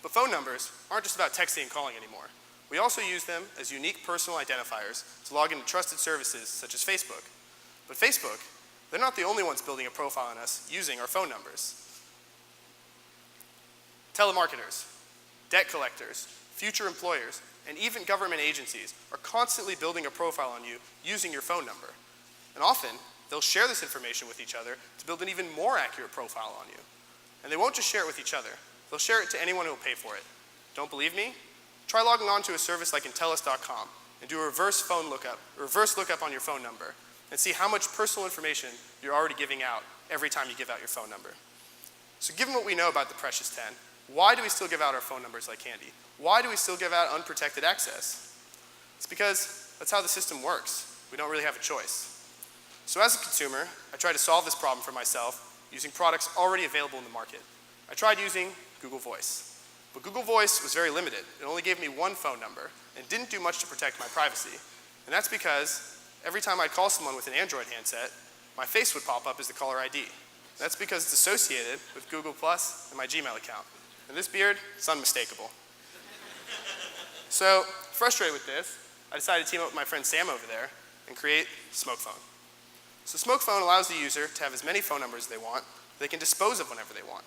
But phone numbers aren't just about texting and calling anymore. We also use them as unique personal identifiers to log into trusted services such as Facebook. But Facebook, they're not the only ones building a profile on us using our phone numbers. Telemarketers, debt collectors, future employers, and even government agencies are constantly building a profile on you using your phone number. And often, they'll share this information with each other to build an even more accurate profile on you. And they won't just share it with each other. They'll share it to anyone who will pay for it. Don't believe me? Try logging on to a service like Intellis.com and do a reverse lookup on your phone number and see how much personal information you're already giving out every time you give out your phone number. So given what we know about the precious 10, why do we still give out our phone numbers like candy? Why do we still give out unprotected access? It's because that's how the system works. We don't really have a choice. So as a consumer, I tried to solve this problem for myself using products already available in the market. I tried using Google Voice. But Google Voice was very limited. It only gave me one phone number and didn't do much to protect my privacy. And that's because every time I'd call someone with an Android handset, my face would pop up as the caller ID. That's because it's associated with Google Plus and my Gmail account. And this beard, it's unmistakable. So, frustrated with this, I decided to team up with my friend Sam over there and create SmokePhone. So SmokePhone allows the user to have as many phone numbers as they want, they can dispose of whenever they want.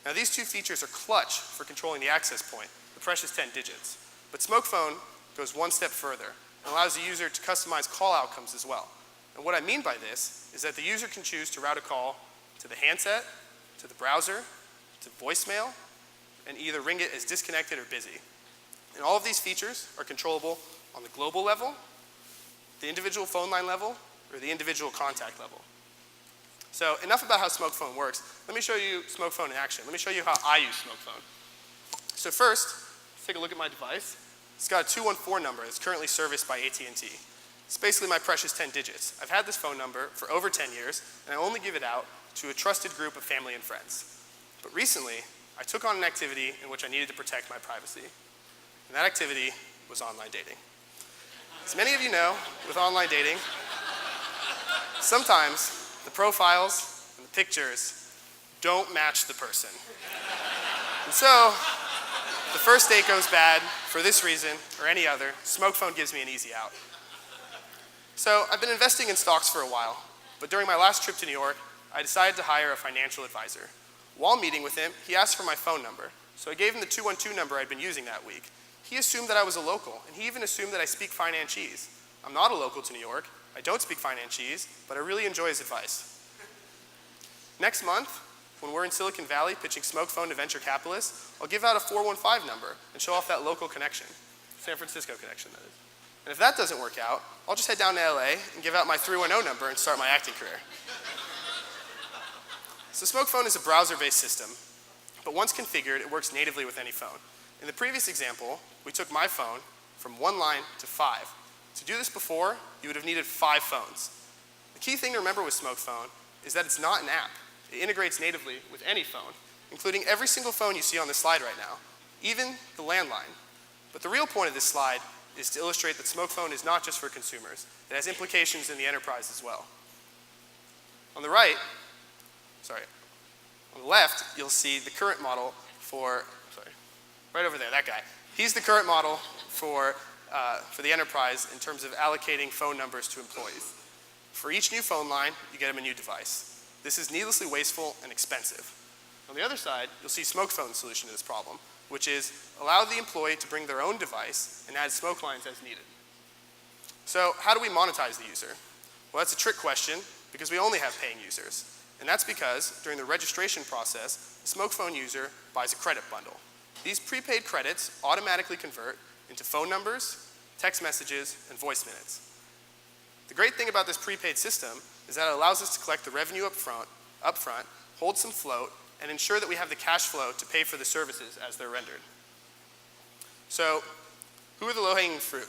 Now these two features are clutch for controlling the access point, the precious 10 digits. But SmokePhone goes one step further and allows the user to customize call outcomes as well. And what I mean by this is that the user can choose to route a call to the handset, to the browser, to voicemail, and either ring it as disconnected or busy. And all of these features are controllable on the global level, the individual phone line level, or the individual contact level. So enough about how SmokePhone works. Let me show you SmokePhone in action. Let me show you how I use SmokePhone. So first, let's take a look at my device. It's got a 214 number that's currently serviced by AT&T. It's basically my precious 10 digits. I've had this phone number for over 10 years, and I only give it out to a trusted group of family and friends. But recently, I took on an activity in which I needed to protect my privacy. And that activity was online dating. As many of you know, with online dating, sometimes the profiles and the pictures don't match the person. And so, the first date goes bad for this reason or any other. SmokePhone gives me an easy out. So I've been investing in stocks for a while, but during my last trip to New York, I decided to hire a financial advisor. While meeting with him, he asked for my phone number, so I gave him the 212 number I'd been using that week. He assumed that I was a local, and he even assumed that I speak Financiese. I'm not a local to New York, I don't speak Financiese, but I really enjoy his advice. Next month, when we're in Silicon Valley pitching SmokePhone to venture capitalists, I'll give out a 415 number and show off that local connection. San Francisco connection, that is. And if that doesn't work out, I'll just head down to LA and give out my 310 number and start my acting career. So SmokePhone is a browser-based system, but once configured, it works natively with any phone. In the previous example, we took my phone from 1 line to 5. To do this before, you would have needed 5 phones. The key thing to remember with SmokePhone is that it's not an app. It integrates natively with any phone, including every single phone you see on this slide right now, even the landline. But the real point of this slide is to illustrate that SmokePhone is not just for consumers. It has implications in the enterprise as well. On the left, you'll see the current model for, right over there, that guy. He's the current model for the enterprise in terms of allocating phone numbers to employees. For each new phone line, you get them a new device. This is needlessly wasteful and expensive. On the other side, you'll see SmokePhone's solution to this problem, which is allow the employee to bring their own device and add smoke lines as needed. So how do we monetize the user? Well, that's a trick question because we only have paying users. And that's because during the registration process, the SmokePhone user buys a credit bundle. These prepaid credits automatically convert into phone numbers, text messages, and voice minutes. The great thing about this prepaid system is that it allows us to collect the revenue up front, hold some float, and ensure that we have the cash flow to pay for the services as they're rendered. So, who are the low-hanging fruit?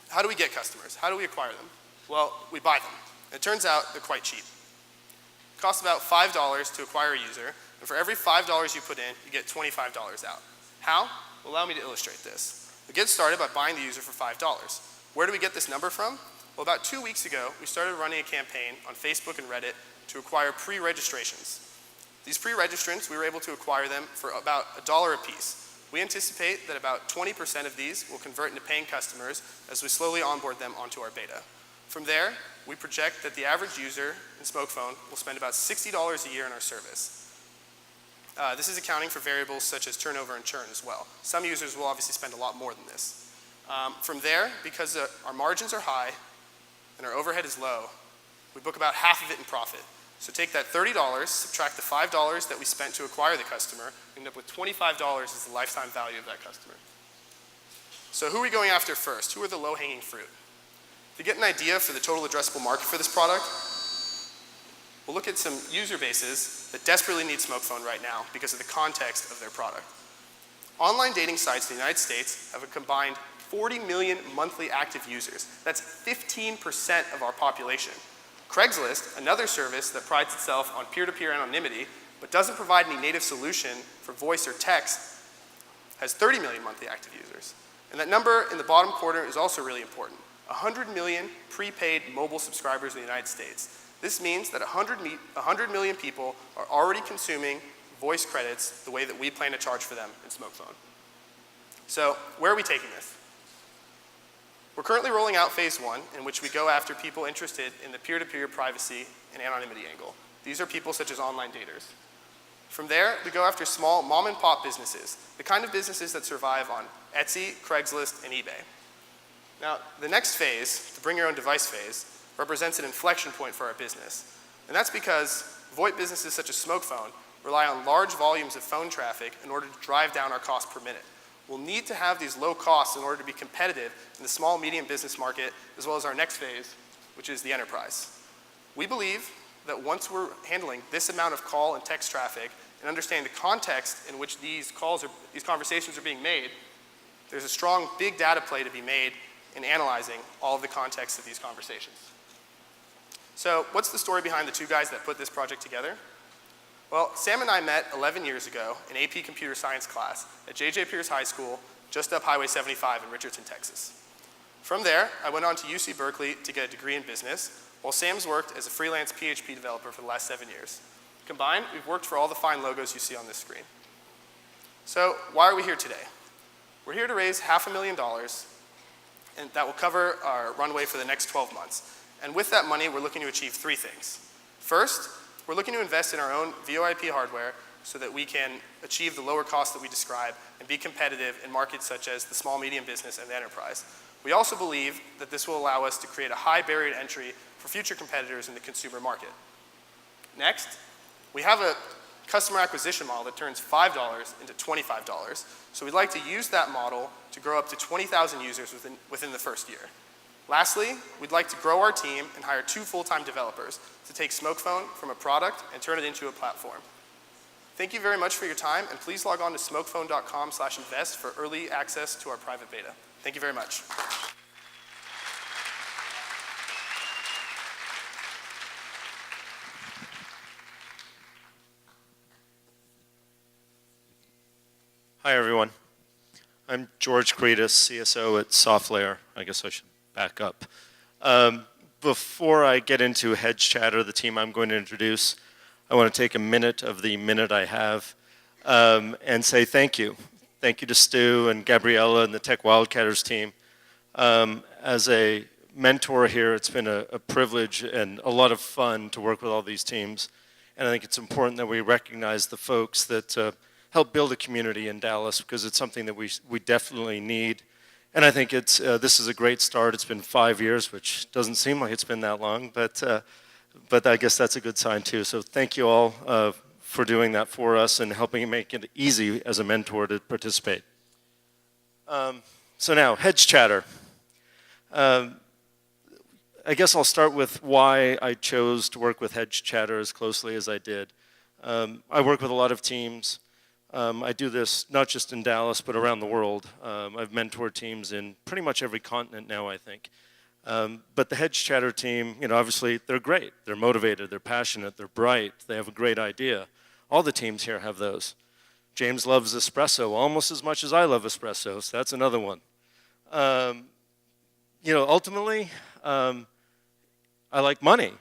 How do we get customers? How do we acquire them? Well, we buy them. And it turns out they're quite cheap. It costs about $5 to acquire a user, and for every $5 you put in, you get $25 out. How? Well, allow me to illustrate this. We get started by buying the user for $5. Where do we get this number from? Well, about 2 weeks ago, we started running a campaign on Facebook and Reddit to acquire pre-registrations. These pre-registrants, we were able to acquire them for about $1 a piece. We anticipate that about 20% of these will convert into paying customers as we slowly onboard them onto our beta. From there, we project that the average user in SmokePhone will spend about $60 a year in our service. This is accounting for variables such as turnover and churn as well. Some users will obviously spend a lot more than this. From there, because our margins are high and our overhead is low, we book about half of it in profit. So take that $30, subtract the $5 that we spent to acquire the customer, end up with $25 as the lifetime value of that customer. So who are we going after first? Who are the low-hanging fruit? To get an idea for the total addressable market for this product, we'll look at some user bases that desperately need SmokePhone right now because of the context of their product. Online dating sites in the United States have a combined 40 million monthly active users. That's 15% of our population. Craigslist, another service that prides itself on peer-to-peer anonymity, but doesn't provide any native solution for voice or text, has 30 million monthly active users. And that number in the bottom corner is also really important. 100 million prepaid mobile subscribers in the United States. This means that 100 million people are already consuming voice credits the way that we plan to charge for them in SmokePhone. So where are we taking this? We're currently rolling out phase 1, in which we go after people interested in the peer-to-peer privacy and anonymity angle. These are people such as online daters. From there, we go after small mom-and-pop businesses, the kind of businesses that survive on Etsy, Craigslist, and eBay. Now, the next phase, the bring your own device phase, represents an inflection point for our business. And that's because VoIP businesses such as SmokePhone rely on large volumes of phone traffic in order to drive down our cost per minute. We'll need to have these low costs in order to be competitive in the small medium business market, as well as our next phase, which is the enterprise. We believe that once we're handling this amount of call and text traffic and understanding the context in which these conversations are being made, there's a strong big data play to be made in analyzing all of the context of these conversations. So what's the story behind the two guys that put this project together? Well, Sam and I met 11 years ago in AP Computer Science class at J.J. Pierce High School, just up Highway 75 in Richardson, Texas. From there, I went on to UC Berkeley to get a degree in business, while Sam's worked as a freelance PHP developer for the last 7 years. Combined, we've worked for all the fine logos you see on this screen. So why are we here today? We're here to raise $500,000, and that will cover our runway for the next 12 months. And with that money, we're looking to achieve 3 things. First, we're looking to invest in our own VoIP hardware so that we can achieve the lower cost that we describe and be competitive in markets such as the small, medium business and the enterprise. We also believe that this will allow us to create a high barrier to entry for future competitors in the consumer market. Next, we have a customer acquisition model that turns $5 into $25. So we'd like to use that model to grow up to 20,000 users within the first year. Lastly, we'd like to grow our team and hire 2 full-time developers to take SmokePhone from a product and turn it into a platform. Thank you very much for your time, and please log on to smokephone.com/invest for early access to our private beta. Thank you very much. Hi, everyone. I'm George Cretus, CSO at SoftLayer. I guess I should back up. Before I get into HedgeChatter, the team I'm going to introduce, I want to take a minute of the minute I have and say thank you. Thank you to Stu and Gabriella and the Tech Wildcatters team. As a mentor here, it's been a privilege and a lot of fun to work with all these teams. And I think it's important that we recognize the folks that help build a community in Dallas, because it's something that we definitely need. And I think this is a great start. It's been 5 years, which doesn't seem like it's been that long, but I guess that's a good sign too. So thank you all for doing that for us and helping make it easy as a mentor to participate. So now, HedgeChatter. I guess I'll start with why I chose to work with HedgeChatter as closely as I did. I work with a lot of teams. I do this not just in Dallas, but around the world. I've mentored teams in pretty much every continent now, I think. But the HedgeChatter team, obviously they're great. They're motivated, they're passionate, they're bright, they have a great idea. All the teams here have those. James loves espresso almost as much as I love espresso, so that's another one. Ultimately, I like money.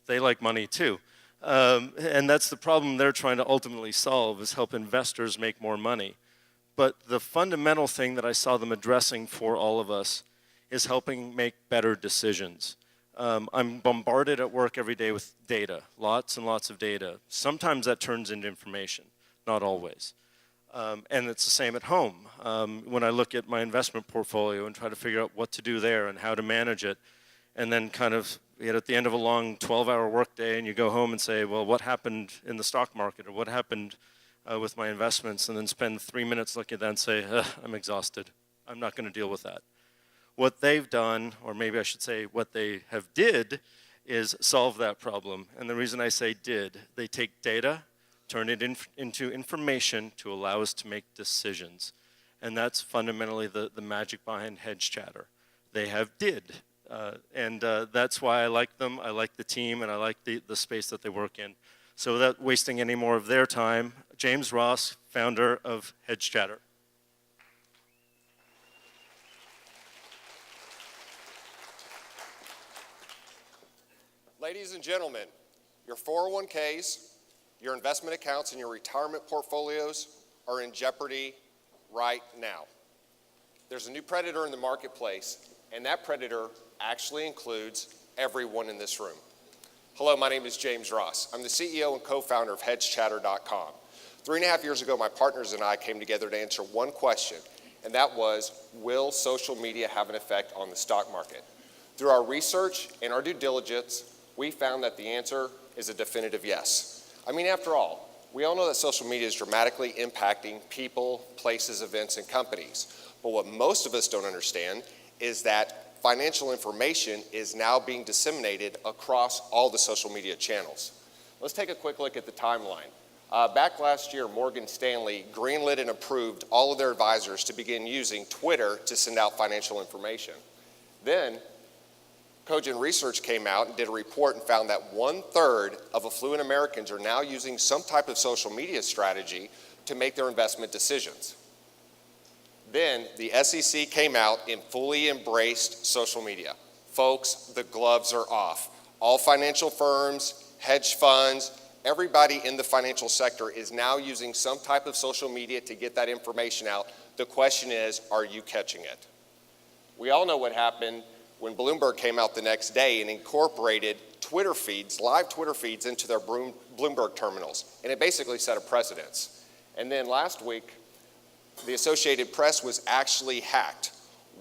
They like money too. And that's the problem they're trying to ultimately solve, is help investors make more money. But the fundamental thing that I saw them addressing for all of us is helping make better decisions. I'm bombarded at work every day with data, lots and lots of data. Sometimes that turns into information, not always. And it's the same at home. When I look at my investment portfolio and try to figure out what to do there and how to manage it, and then kind of at the end of a long 12-hour workday, and you go home and say, well, what happened in the stock market, or what happened with my investments, and then spend 3 minutes looking at that and say, I'm exhausted. I'm not going to deal with that. What they've done, or maybe I should say what they have did, is solve that problem. And the reason I say did, they take data, turn it into information to allow us to make decisions. And that's fundamentally the magic behind HedgeChatter. They have did. And that's why I like them. I like the team, and I like the space that they work in. So without wasting any more of their time, James Ross, founder of HedgeChatter. Ladies and gentlemen, your 401ks, your investment accounts, and your retirement portfolios are in jeopardy right now. There's a new predator in the marketplace, and that predator actually includes everyone in this room. Hello, my name is James Ross. I'm the CEO and co-founder of HedgeChatter.com. 3.5 years ago, my partners and I came together to answer one question, and that was, will social media have an effect on the stock market? Through our research and our due diligence, we found that the answer is a definitive yes. I mean, after all, We all know that social media is dramatically impacting people, places, events, and companies. But what most of us don't understand is that financial information is now being disseminated across all the social media channels. Let's take a quick look at the timeline. Back last year, Morgan Stanley greenlit and approved all of their advisors to begin using Twitter to send out financial information. Then, Cogent Research came out and did a report and found that 1/3 of affluent Americans are now using some type of social media strategy to make their investment decisions. Then the SEC came out and fully embraced social media. Folks, the gloves are off. All financial firms, hedge funds, everybody in the financial sector is now using some type of social media to get that information out. The question is, are you catching it? We all know what happened when Bloomberg came out the next day and incorporated Twitter feeds, live Twitter feeds into their Bloomberg terminals. And it basically set a precedence. And then last week, the Associated Press was actually hacked.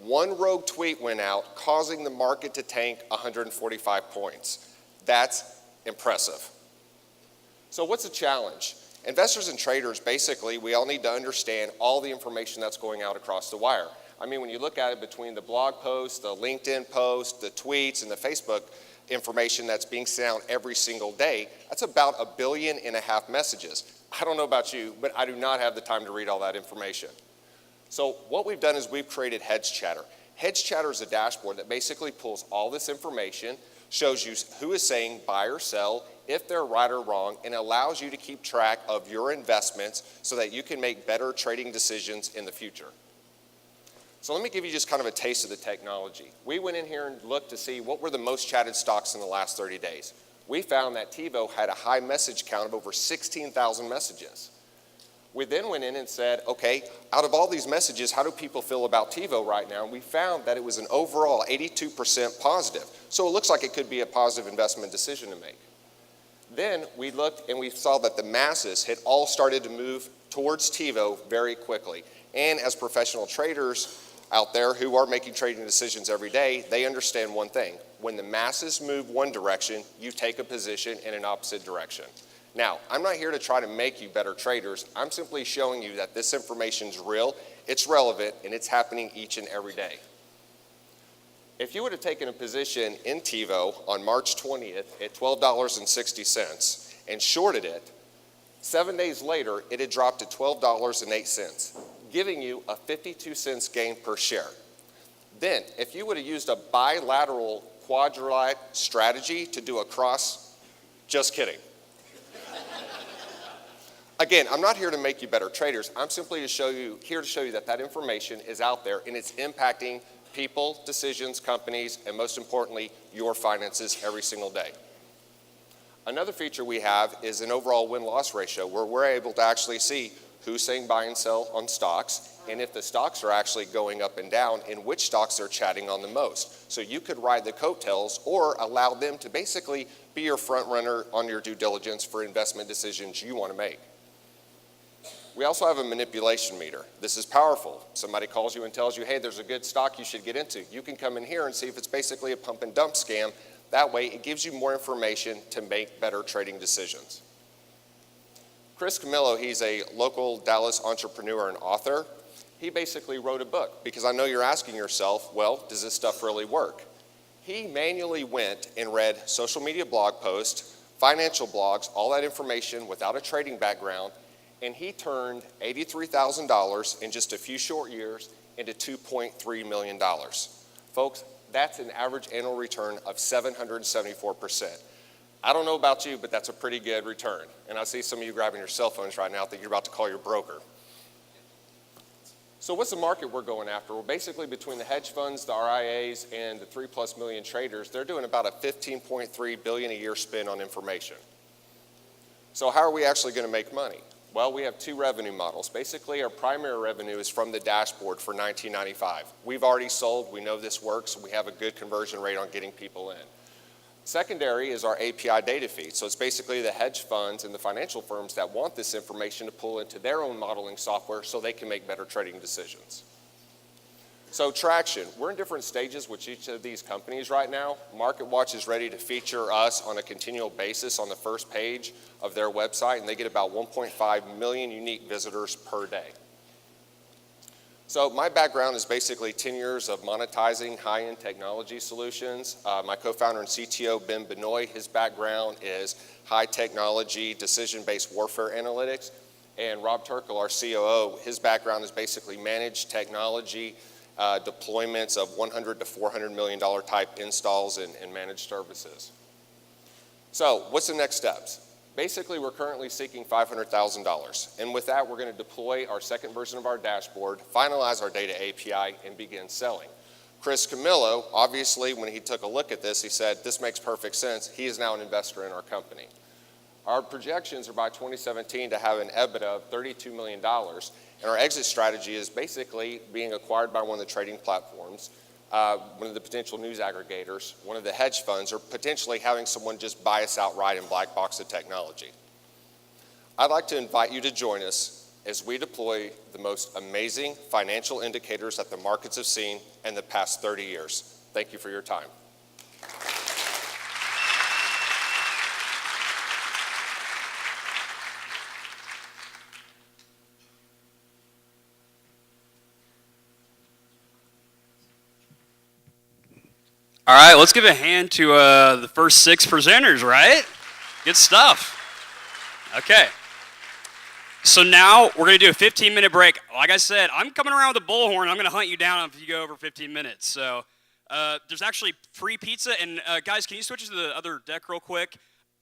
One rogue tweet went out, causing the market to tank 145 points. That's impressive. So what's the challenge? Investors and traders, basically, we all need to understand all the information that's going out across the wire. I mean, when you look at it between the blog posts, the LinkedIn posts, the tweets, and the Facebook information that's being sent out every single day, that's about 1.5 billion messages. I don't know about you, but I do not have the time to read all that information. So what we've done is we've created HedgeChatter. HedgeChatter is a dashboard that basically pulls all this information, shows you who is saying buy or sell, if they're right or wrong, and allows you to keep track of your investments so that you can make better trading decisions in the future. So let me give you just kind of a taste of the technology. We went in here and looked to see what were the most chatted stocks in the last 30 days. We found that TiVo had a high message count of over 16,000 messages. We then went in and said, okay, out of all these messages, how do people feel about TiVo right now? And we found that it was an overall 82% positive. So it looks like it could be a positive investment decision to make. Then we looked and we saw that the masses had all started to move towards TiVo very quickly. And as professional traders out there who are making trading decisions every day, they understand one thing. When the masses move one direction, you take a position in an opposite direction. Now, I'm not here to try to make you better traders. I'm simply showing you that this information is real, it's relevant, and it's happening each and every day. If you would have taken a position in TiVo on March 20th at $12.60 and shorted it, 7 days later, it had dropped to $12.08, giving you a 52 cents gain per share. Then, if you would have used a bilateral quadrilateral strategy to do a cross, just kidding. Again, I'm not here to make you better traders. I'm simply here to show you that that information is out there and it's impacting people, decisions, companies, and most importantly, your finances every single day. Another feature we have is an overall win-loss ratio where we're able to actually see who's saying buy and sell on stocks, and if the stocks are actually going up and down, and which stocks they're chatting on the most. So you could ride the coattails or allow them to basically be your front runner on your due diligence for investment decisions you want to make. We also have a manipulation meter. This is powerful. Somebody calls you and tells you, hey, there's a good stock you should get into. You can come in here and see if it's basically a pump and dump scam. That way, it gives you more information to make better trading decisions. Chris Camillo, he's a local Dallas entrepreneur and author. He basically wrote a book because I know you're asking yourself, well, does this stuff really work? He manually went and read social media blog posts, financial blogs, all that information without a trading background, and he turned $83,000 in just a few short years into $2.3 million. Folks, that's an average annual return of 774%. I don't know about you, but that's a pretty good return. And I see some of you grabbing your cell phones right now thinking you're about to call your broker. So what's the market we're going after? Well, basically between the hedge funds, the RIAs, and the 3+ million traders, they're doing about a $15.3 billion a year spend on information. So how are we actually going to make money? Well, we have two revenue models. Basically, our primary revenue is from the dashboard for $19.95. We've already sold. We know this works. We have a good conversion rate on getting people in. Secondary is our API data feed. So it's basically the hedge funds and the financial firms that want this information to pull into their own modeling software so they can make better trading decisions. So traction, we're in different stages with each of these companies right now. MarketWatch is ready to feature us on a continual basis on the first page of their website, and they get about 1.5 million unique visitors per day. So my background is basically 10 years of monetizing high-end technology solutions. My co-founder and CTO, Ben Benoit, his background is high technology, decision-based warfare analytics. And Rob Turkle, our COO, his background is basically managed technology, deployments of $100 to $400 million type installs and managed services. So what's the next steps? Basically, we're currently seeking $500,000. And with that, we're going to deploy our second version of our dashboard, finalize our data API, and begin selling. Chris Camillo, obviously, when he took a look at this, he said, this makes perfect sense. He is now an investor in our company. Our projections are by 2017 to have an EBITDA of $32 million. And our exit strategy is basically being acquired by one of the trading platforms, one of the potential news aggregators, one of the hedge funds, or potentially having someone just buy us outright and black box the technology. I'd like to invite you to join us as we deploy the most amazing financial indicators that the markets have seen in the past 30 years. Thank you for your time. All right, let's give a hand to the first 6 presenters, right? Good stuff. Okay. So now we're going to do a 15-minute break. Like I said, I'm coming around with a bullhorn. I'm going to hunt you down if you go over 15 minutes. So there's actually free pizza. And guys, can you switch to the other deck real quick?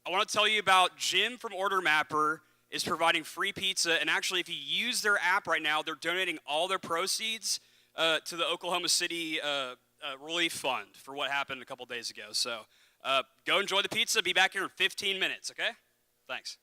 I want to tell you about Jim from Order Mapper is providing free pizza. And actually, if you use their app right now, they're donating all their proceeds to the Oklahoma City relief fund for what happened a couple days ago. So go enjoy the pizza. Be back here in 15 minutes, okay? Thanks.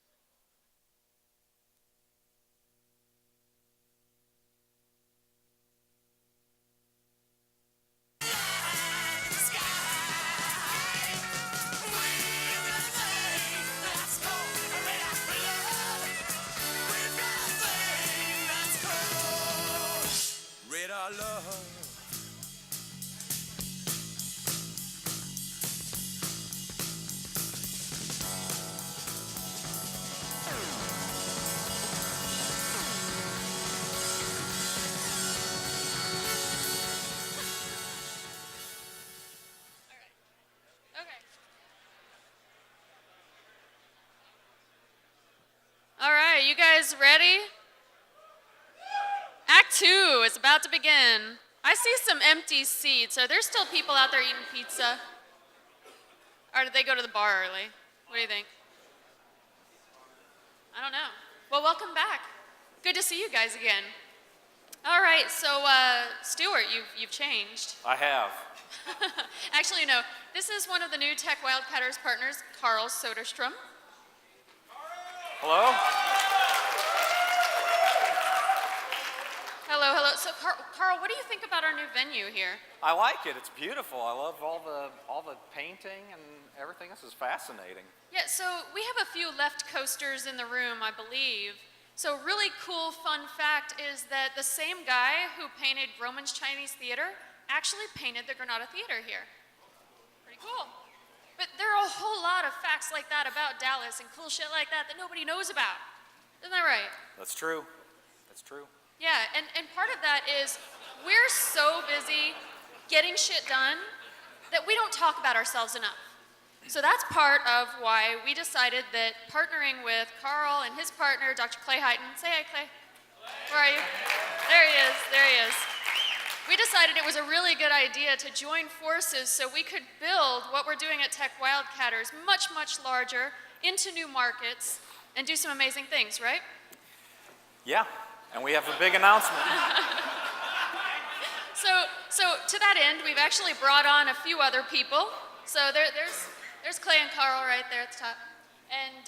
All right, you guys ready? Act 2 is about to begin. I see some empty seats. Are there still people out there eating pizza? Or did they go to the bar early? What do you think? I don't know. Well, welcome back. Good to see you guys again. All right, so Stuart, you've changed. I have. Actually, no. This is one of the new Tech Wildcatters partners, Carl Soderstrom. Hello? Hello, hello. So, Carl, what do you think about our new venue here? I like it. It's beautiful. I love all the painting and everything. This is fascinating. Yeah, so we have a few left coasters in the room, I believe. So really cool fun fact is that the same guy who painted Roman's Chinese Theater actually painted the Granada Theater here. Pretty cool. But there are a whole lot of facts like that about Dallas and cool shit like that that nobody knows about. Isn't that right? That's true. That's true. Yeah, and part of that is we're so busy getting shit done that we don't talk about ourselves enough. So that's part of why we decided that partnering with Carl and his partner, Dr. Clay Heighton. Say hi, Clay. Where are you? There he is. There he is. We decided it was a really good idea to join forces so we could build what we're doing at Tech Wildcatters much, much larger into new markets and do some amazing things, right? Yeah, and we have a big announcement. So to that end, we've actually brought on a few other people. So there's Clay and Carl right there at the top. And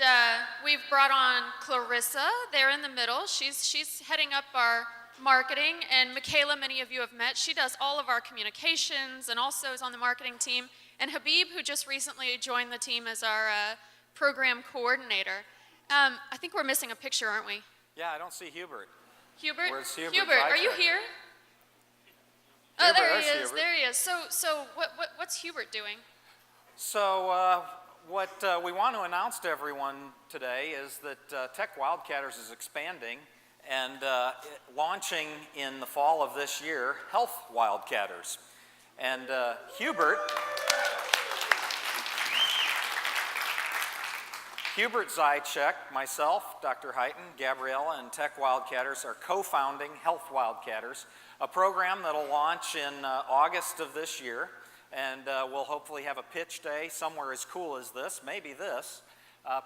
we've brought on Clarissa there in the middle. She's heading up our marketing, and Michaela, many of you have met. She does all of our communications and also is on the marketing team. And Habib, who just recently joined the team as our program coordinator. I think we're missing a picture, aren't we? Yeah, I don't see Hubert. Hubert? Where's Hubert? Hubert, are you here? Oh, Hubert, there he there's is. Hubert. There he is. So what's Hubert doing? So what we want to announce to everyone today is that Tech Wildcatters is expanding and launching in the fall of this year, Health Wildcatters. And Hubert Zajac, myself, Dr. Heighton, Gabriella, and Tech Wildcatters are co-founding Health Wildcatters, a program that'll launch in August of this year. And we'll hopefully have a pitch day somewhere as cool as this, maybe this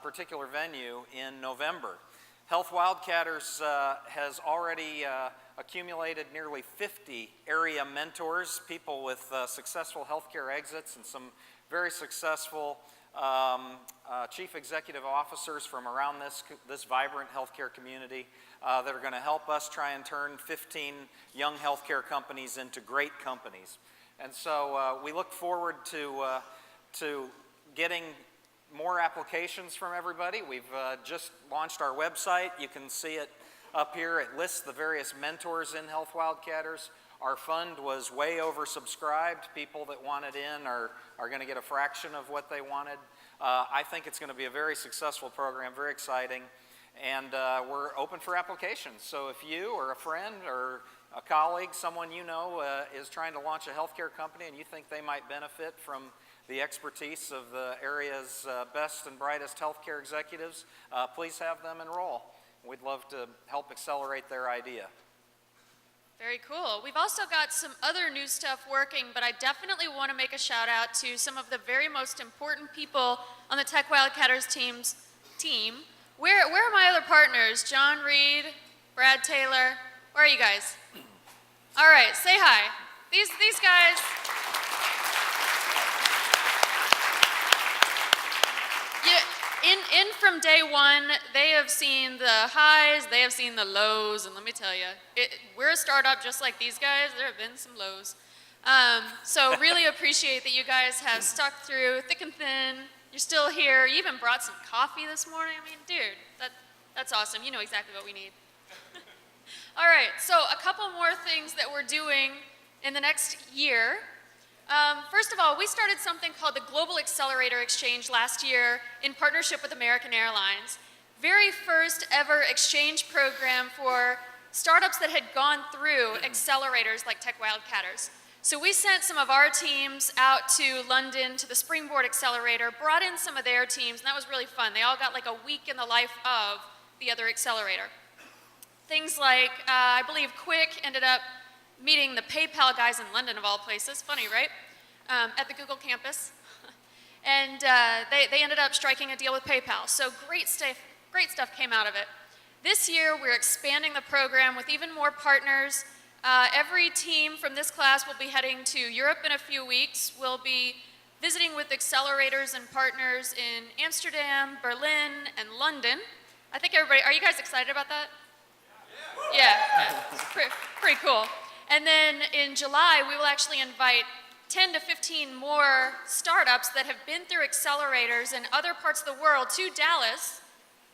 particular venue in November. Health Wildcatters has already accumulated nearly 50 area mentors, people with successful healthcare exits and some very successful chief executive officers from around this vibrant healthcare community that are going to help us try and turn 15 young healthcare companies into great companies. And so we look forward to getting more applications from everybody. We've just launched our website. You can see it up here. It lists the various mentors in Health Wildcatters. Our fund was way oversubscribed. People that wanted in are going to get a fraction of what they wanted. I think it's going to be a very successful program, very exciting. And we're open for applications. So if you or a friend or a colleague, someone you know is trying to launch a healthcare company and you think they might benefit from the expertise of the area's best and brightest healthcare executives, please have them enroll. We'd love to help accelerate their idea. Very cool. We've also got some other new stuff working, but I definitely want to make a shout out to some of the very most important people on the Tech Wildcatters team. Where are my other partners? John Reed, Brad Taylor. Where are you guys? All right, say hi. These guys. In from day one, they have seen the highs, they have seen the lows, and let me tell you, we're a startup just like these guys. There have been some lows. So really appreciate that you guys have stuck through thick and thin. You're still here. You even brought some coffee this morning. I mean, dude, that's awesome. You know exactly what we need. All right, so a couple more things that we're doing in the next year. First of all, we started something called the Global Accelerator Exchange last year in partnership with American Airlines. Very first ever exchange program for startups that had gone through accelerators like Tech Wildcatters. So we sent some of our teams out to London to the Springboard Accelerator, brought in some of their teams, and that was really fun. They all got like a week in the life of the other accelerator. Things like, I believe Quick ended up meeting the PayPal guys in London, of all places. Funny, right? At the Google campus. And they ended up striking a deal with PayPal. So great stuff came out of it. This year, we're expanding the program with even more partners. Every team from this class will be heading to Europe in a few weeks. We'll be visiting with accelerators and partners in Amsterdam, Berlin, and London. I think everybody, are you guys excited about that? Yeah, it's pretty cool. And then in July, we will actually invite 10 to 15 more startups that have been through accelerators in other parts of the world to Dallas,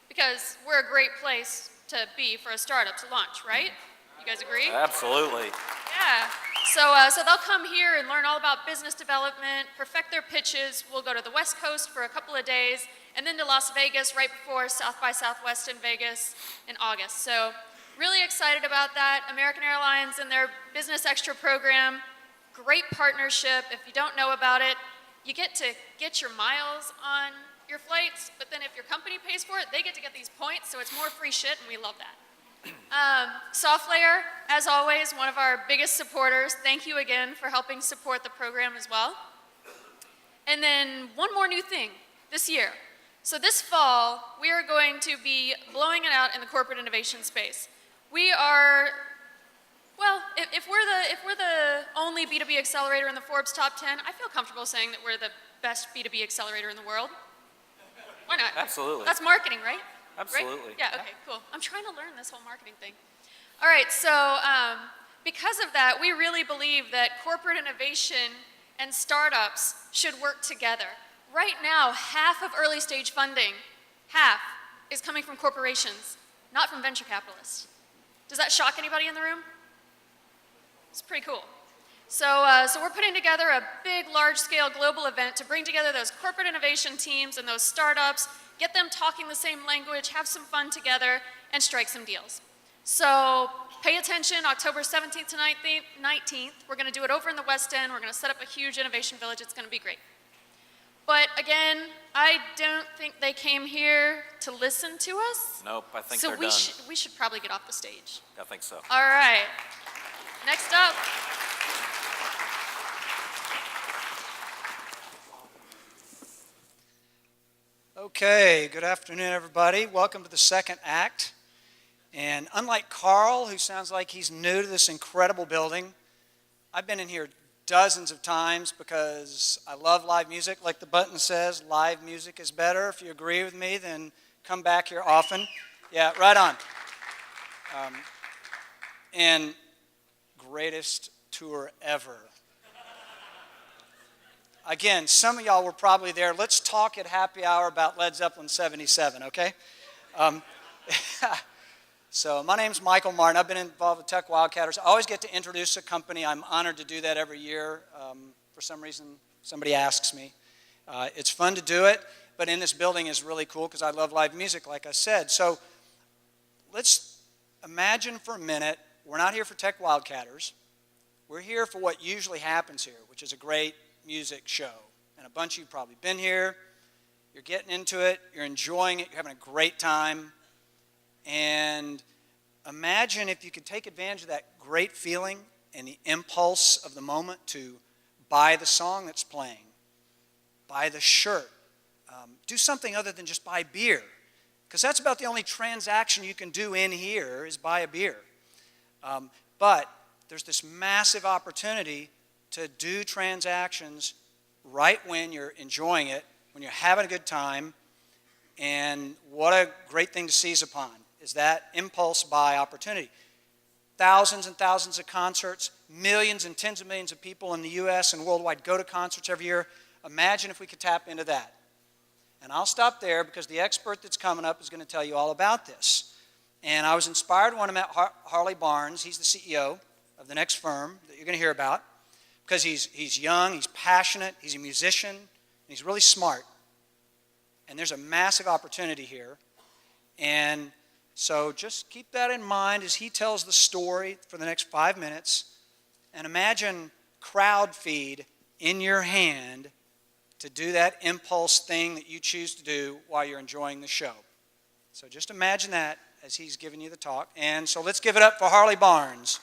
because we're a great place to be for a startup to launch, right? You guys agree? Absolutely. Yeah. So they'll come here and learn all about business development, perfect their pitches. We'll go to the West Coast for a couple of days, and then to Las Vegas right before South by Southwest in Vegas in August. So really excited about that. American Airlines and their Business Extra program, great partnership. If you don't know about it, you get to get your miles on your flights, but then if your company pays for it, they get to get these points, so it's more free shit, and we love that. SoftLayer, as always, one of our biggest supporters. Thank you again for helping support the program as well. And then one more new thing this year. So this fall, we are going to be blowing it out in the corporate innovation space. We are, well, if we're the only B2B accelerator in the Forbes top 10, I feel comfortable saying that we're the best B2B accelerator in the world. Why not? Absolutely. That's marketing, right? Absolutely. Right? Yeah, okay, cool. I'm trying to learn this whole marketing thing. All right, so because of that, we really believe that corporate innovation and startups should work together. Right now, half of early stage funding, half, is coming from corporations, not from venture capitalists. Does that shock anybody in the room? It's pretty cool. So we're putting together a big, large-scale global event to bring together those corporate innovation teams and those startups, get them talking the same language, have some fun together, and strike some deals. So pay attention, October 17th to 19th. We're going to do it over in the West End. We're going to set up a huge innovation village. It's going to be great. But again, I don't think they came here to listen to us. Nope, I think So they're done. we should probably get off the stage. I think so. All right. Next up. Okay, good afternoon, everybody. Welcome to the second act. And unlike Carl, who sounds like he's new to this incredible building, I've been in here dozens of times because I love live music. Like the button says, live music is better. If you agree with me, then come back here often. Yeah, right on. And greatest tour ever. Again, some of y'all were probably there. Let's talk at happy hour about Led Zeppelin 77, okay? So my name's Michael Martin. I've been involved with Tech Wildcatters. I always get to introduce a company. I'm honored to do that every year. For some reason, somebody asks me. It's fun to do it, but in this building is really cool because I love live music, like I said. So let's imagine for a minute, we're not here for Tech Wildcatters. We're here for what usually happens here, which is a great music show. And a bunch of you have probably been here. You're getting into it. You're enjoying it. You're having a great time. And imagine if you could take advantage of that great feeling and the impulse of the moment to buy the song that's playing, buy the shirt, do something other than just buy beer. Because that's about the only transaction you can do in here is buy a beer. But there's this massive opportunity to do transactions right when you're enjoying it, when you're having a good time, and what a great thing to seize upon is that impulse buy opportunity. Thousands and thousands of concerts, millions and tens of millions of people in the US and worldwide go to concerts every year. Imagine if we could tap into that. And I'll stop there because the expert that's coming up is going to tell you all about this. And I was inspired when I met Harley Barnes. He's the CEO of the next firm that you're going to hear about because he's young, he's passionate, he's a musician, and he's really smart. And there's a massive opportunity here. And so just keep that in mind as he tells the story for the next 5 minutes. And imagine CrowdFeed in your hand to do that impulse thing that you choose to do while you're enjoying the show. So just imagine that as he's giving you the talk. And so let's give it up for Harley Barnes.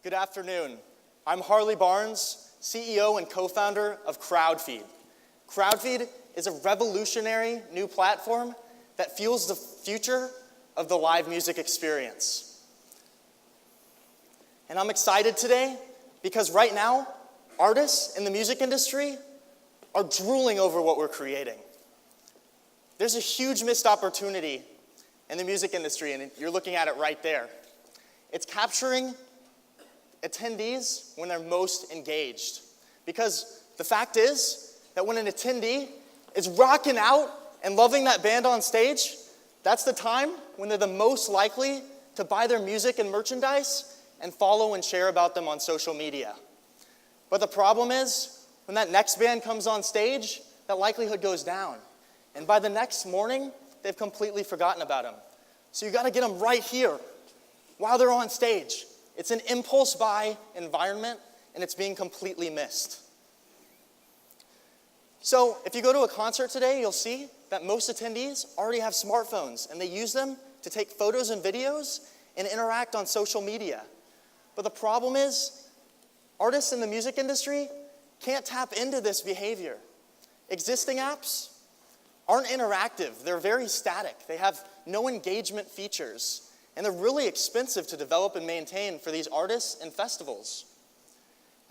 Good afternoon. I'm Harley Barnes, CEO and co-founder of CrowdFeed. CrowdFeed is a revolutionary new platform that fuels the future of the live music experience. And I'm excited today because right now, artists in the music industry are drooling over what we're creating. There's a huge missed opportunity in the music industry, and you're looking at it right there. It's capturing attendees when they're most engaged. Because the fact is that when an attendee is rocking out and loving that band on stage, that's the time when they're the most likely to buy their music and merchandise and follow and share about them on social media. But the problem is, when that next band comes on stage, that likelihood goes down. And by the next morning, they've completely forgotten about them. So you gotta get them right here, while they're on stage. It's an impulse buy environment, and it's being completely missed. So if you go to a concert today, you'll see that most attendees already have smartphones, and they use them to take photos and videos and interact on social media. But the problem is, artists in the music industry can't tap into this behavior. Existing apps aren't interactive. They're very static. They have no engagement features. And they're really expensive to develop and maintain for these artists and festivals.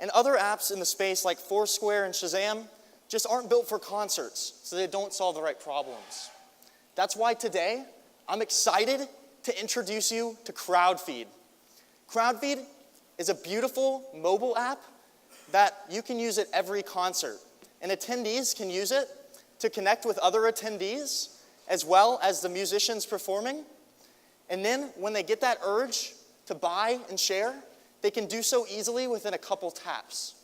And other apps in the space like Foursquare and Shazam just aren't built for concerts, so they don't solve the right problems. That's why today, I'm excited to introduce you to CrowdFeed. CrowdFeed is a beautiful mobile app that you can use at every concert. And attendees can use it to connect with other attendees as well as the musicians performing. And then when they get that urge to buy and share, they can do so easily within a couple taps.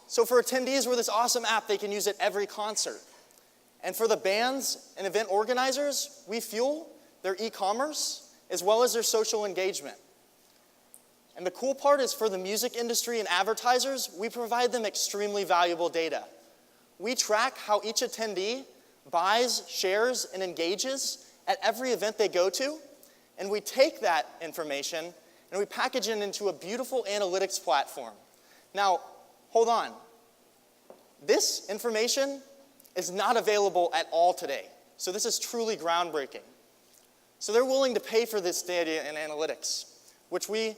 So for attendees with this awesome app, they can use it every concert. And for the bands and event organizers, we fuel their e-commerce as well as their social engagement. And the cool part is for the music industry and advertisers, we provide them extremely valuable data. We track how each attendee buys, shares, and engages at every event they go to, and we take that information and we package it into a beautiful analytics platform. Now, hold on. This information is not available at all today, so this is truly groundbreaking. So they're willing to pay for this data and analytics, which we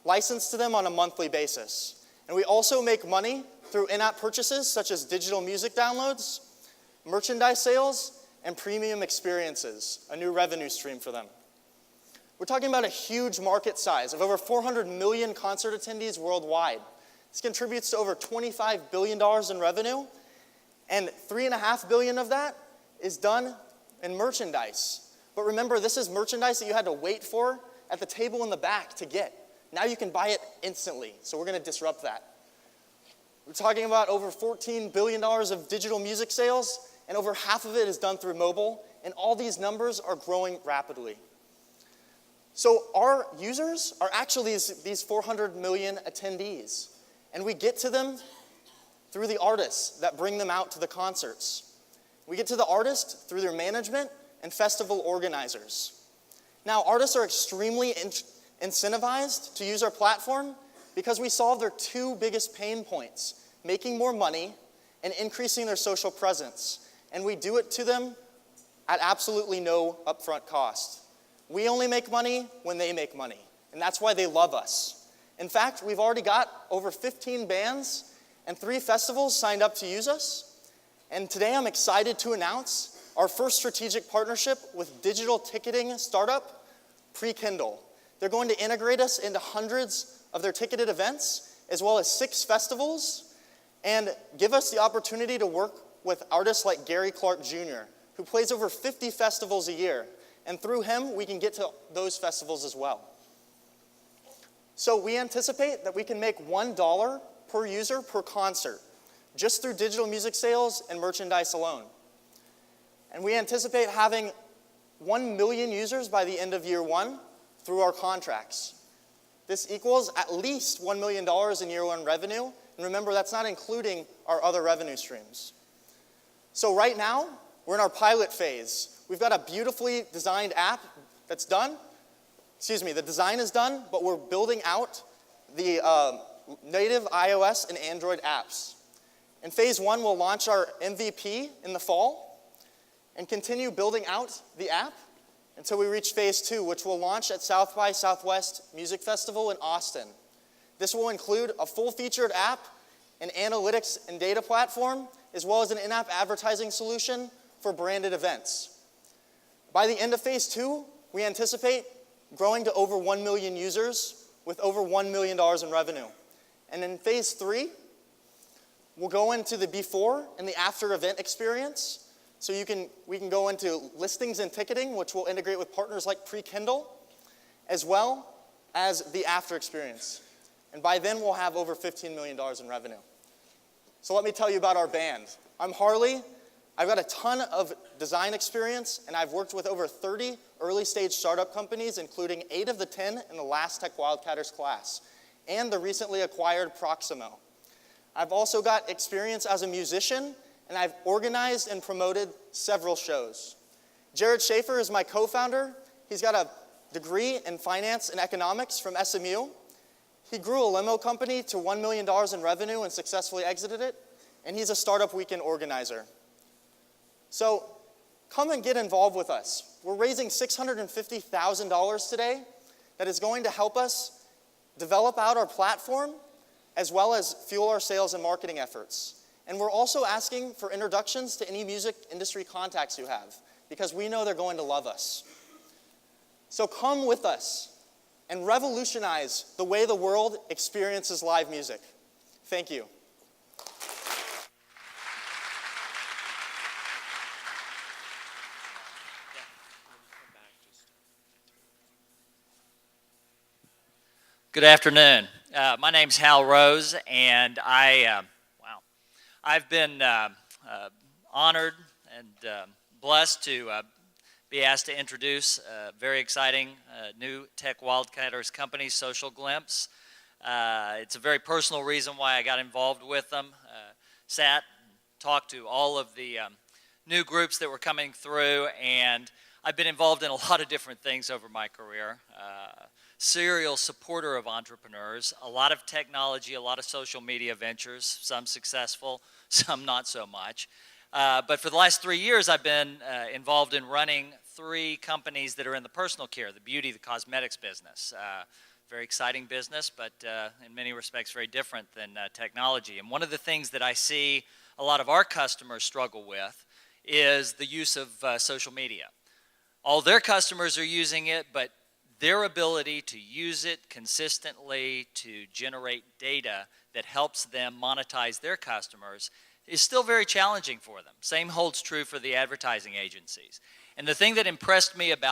license to them on a monthly basis. And we also make money through in-app purchases such as digital music downloads, merchandise sales, and premium experiences, a new revenue stream for them. We're talking about a huge market size of over 400 million concert attendees worldwide. This contributes to over $25 billion in revenue, and $3.5 billion of that is done in merchandise. But remember, this is merchandise that you had to wait for at the table in the back to get. Now you can buy it instantly, so we're going to disrupt that. We're talking about over $14 billion of digital music sales, and over half of it is done through mobile, and all these numbers are growing rapidly. So our users are actually these 400 million attendees, and we get to them through the artists that bring them out to the concerts. We get to the artists through their management and festival organizers. Now, artists are extremely incentivized to use our platform because we solve their two biggest pain points, making more money and increasing their social presence. And we do it to them at absolutely no upfront cost. We only make money when they make money, and that's why they love us. In fact, we've already got over 15 bands and 3 festivals signed up to use us. And today I'm excited to announce our first strategic partnership with digital ticketing startup, Pre-Kindle. They're going to integrate us into hundreds of their ticketed events, as well as 6 festivals, and give us the opportunity to work with artists like Gary Clark Jr., who plays over 50 festivals a year. And through him, we can get to those festivals as well. So we anticipate that we can make $1 per user per concert, just through digital music sales and merchandise alone. And we anticipate having 1 million users by the end of year 1 through our contracts. This equals at least $1 million in year 1 revenue. And remember, that's not including our other revenue streams. So right now, we're in our pilot phase. We've got a beautifully designed app that's done. The design is done, but we're building out the native iOS and Android apps. In phase 1, we'll launch our MVP in the fall and continue building out the app until we reach phase 2, which will launch at South by Southwest Music Festival in Austin. This will include a full-featured app, an analytics and data platform, as well as an in-app advertising solution for branded events. By the end of phase 2, we anticipate growing to over 1 million users with over $1 million in revenue. And in phase 3, we'll go into the before and the after event experience. So we can go into listings and ticketing, which will integrate with partners like Pre-Kindle, as well as the after experience. And by then, we'll have over $15 million in revenue. So let me tell you about our band. I'm Harley. I've got a ton of design experience, and I've worked with over 30 early-stage startup companies, including 8 of the 10 in the last Tech Wildcatters class, and the recently acquired Proximo. I've also got experience as a musician, and I've organized and promoted several shows. Jared Schaefer is my co-founder. He's got a degree in finance and economics from SMU. He grew a limo company to $1 million in revenue and successfully exited it, and he's a startup weekend organizer. So come and get involved with us. We're raising $650,000 today that is going to help us develop out our platform as well as fuel our sales and marketing efforts. And we're also asking for introductions to any music industry contacts you have, because we know they're going to love us. So come with us and revolutionize the way the world experiences live music. Thank you. Good afternoon. My name's Hal Rose, and I've been honored and blessed to be asked to introduce a very exciting new Tech Wildcatters company, Social Glimpse. It's a very personal reason why I got involved with them. Sat and talked to all of the new groups that were coming through, and I've been involved in a lot of different things over my career. Serial supporter of entrepreneurs, a lot of technology, a lot of social media ventures, some successful, some not so much. But for the last 3 years, I've been involved in running 3 companies that are in the personal care, the beauty, the cosmetics business. Very exciting business, but in many respects very different than technology. And one of the things that I see a lot of our customers struggle with is the use of social media. All their customers are using it, but their ability to use it consistently to generate data that helps them monetize their customers is still very challenging for them. Same holds true for the advertising agencies. And the thing that impressed me about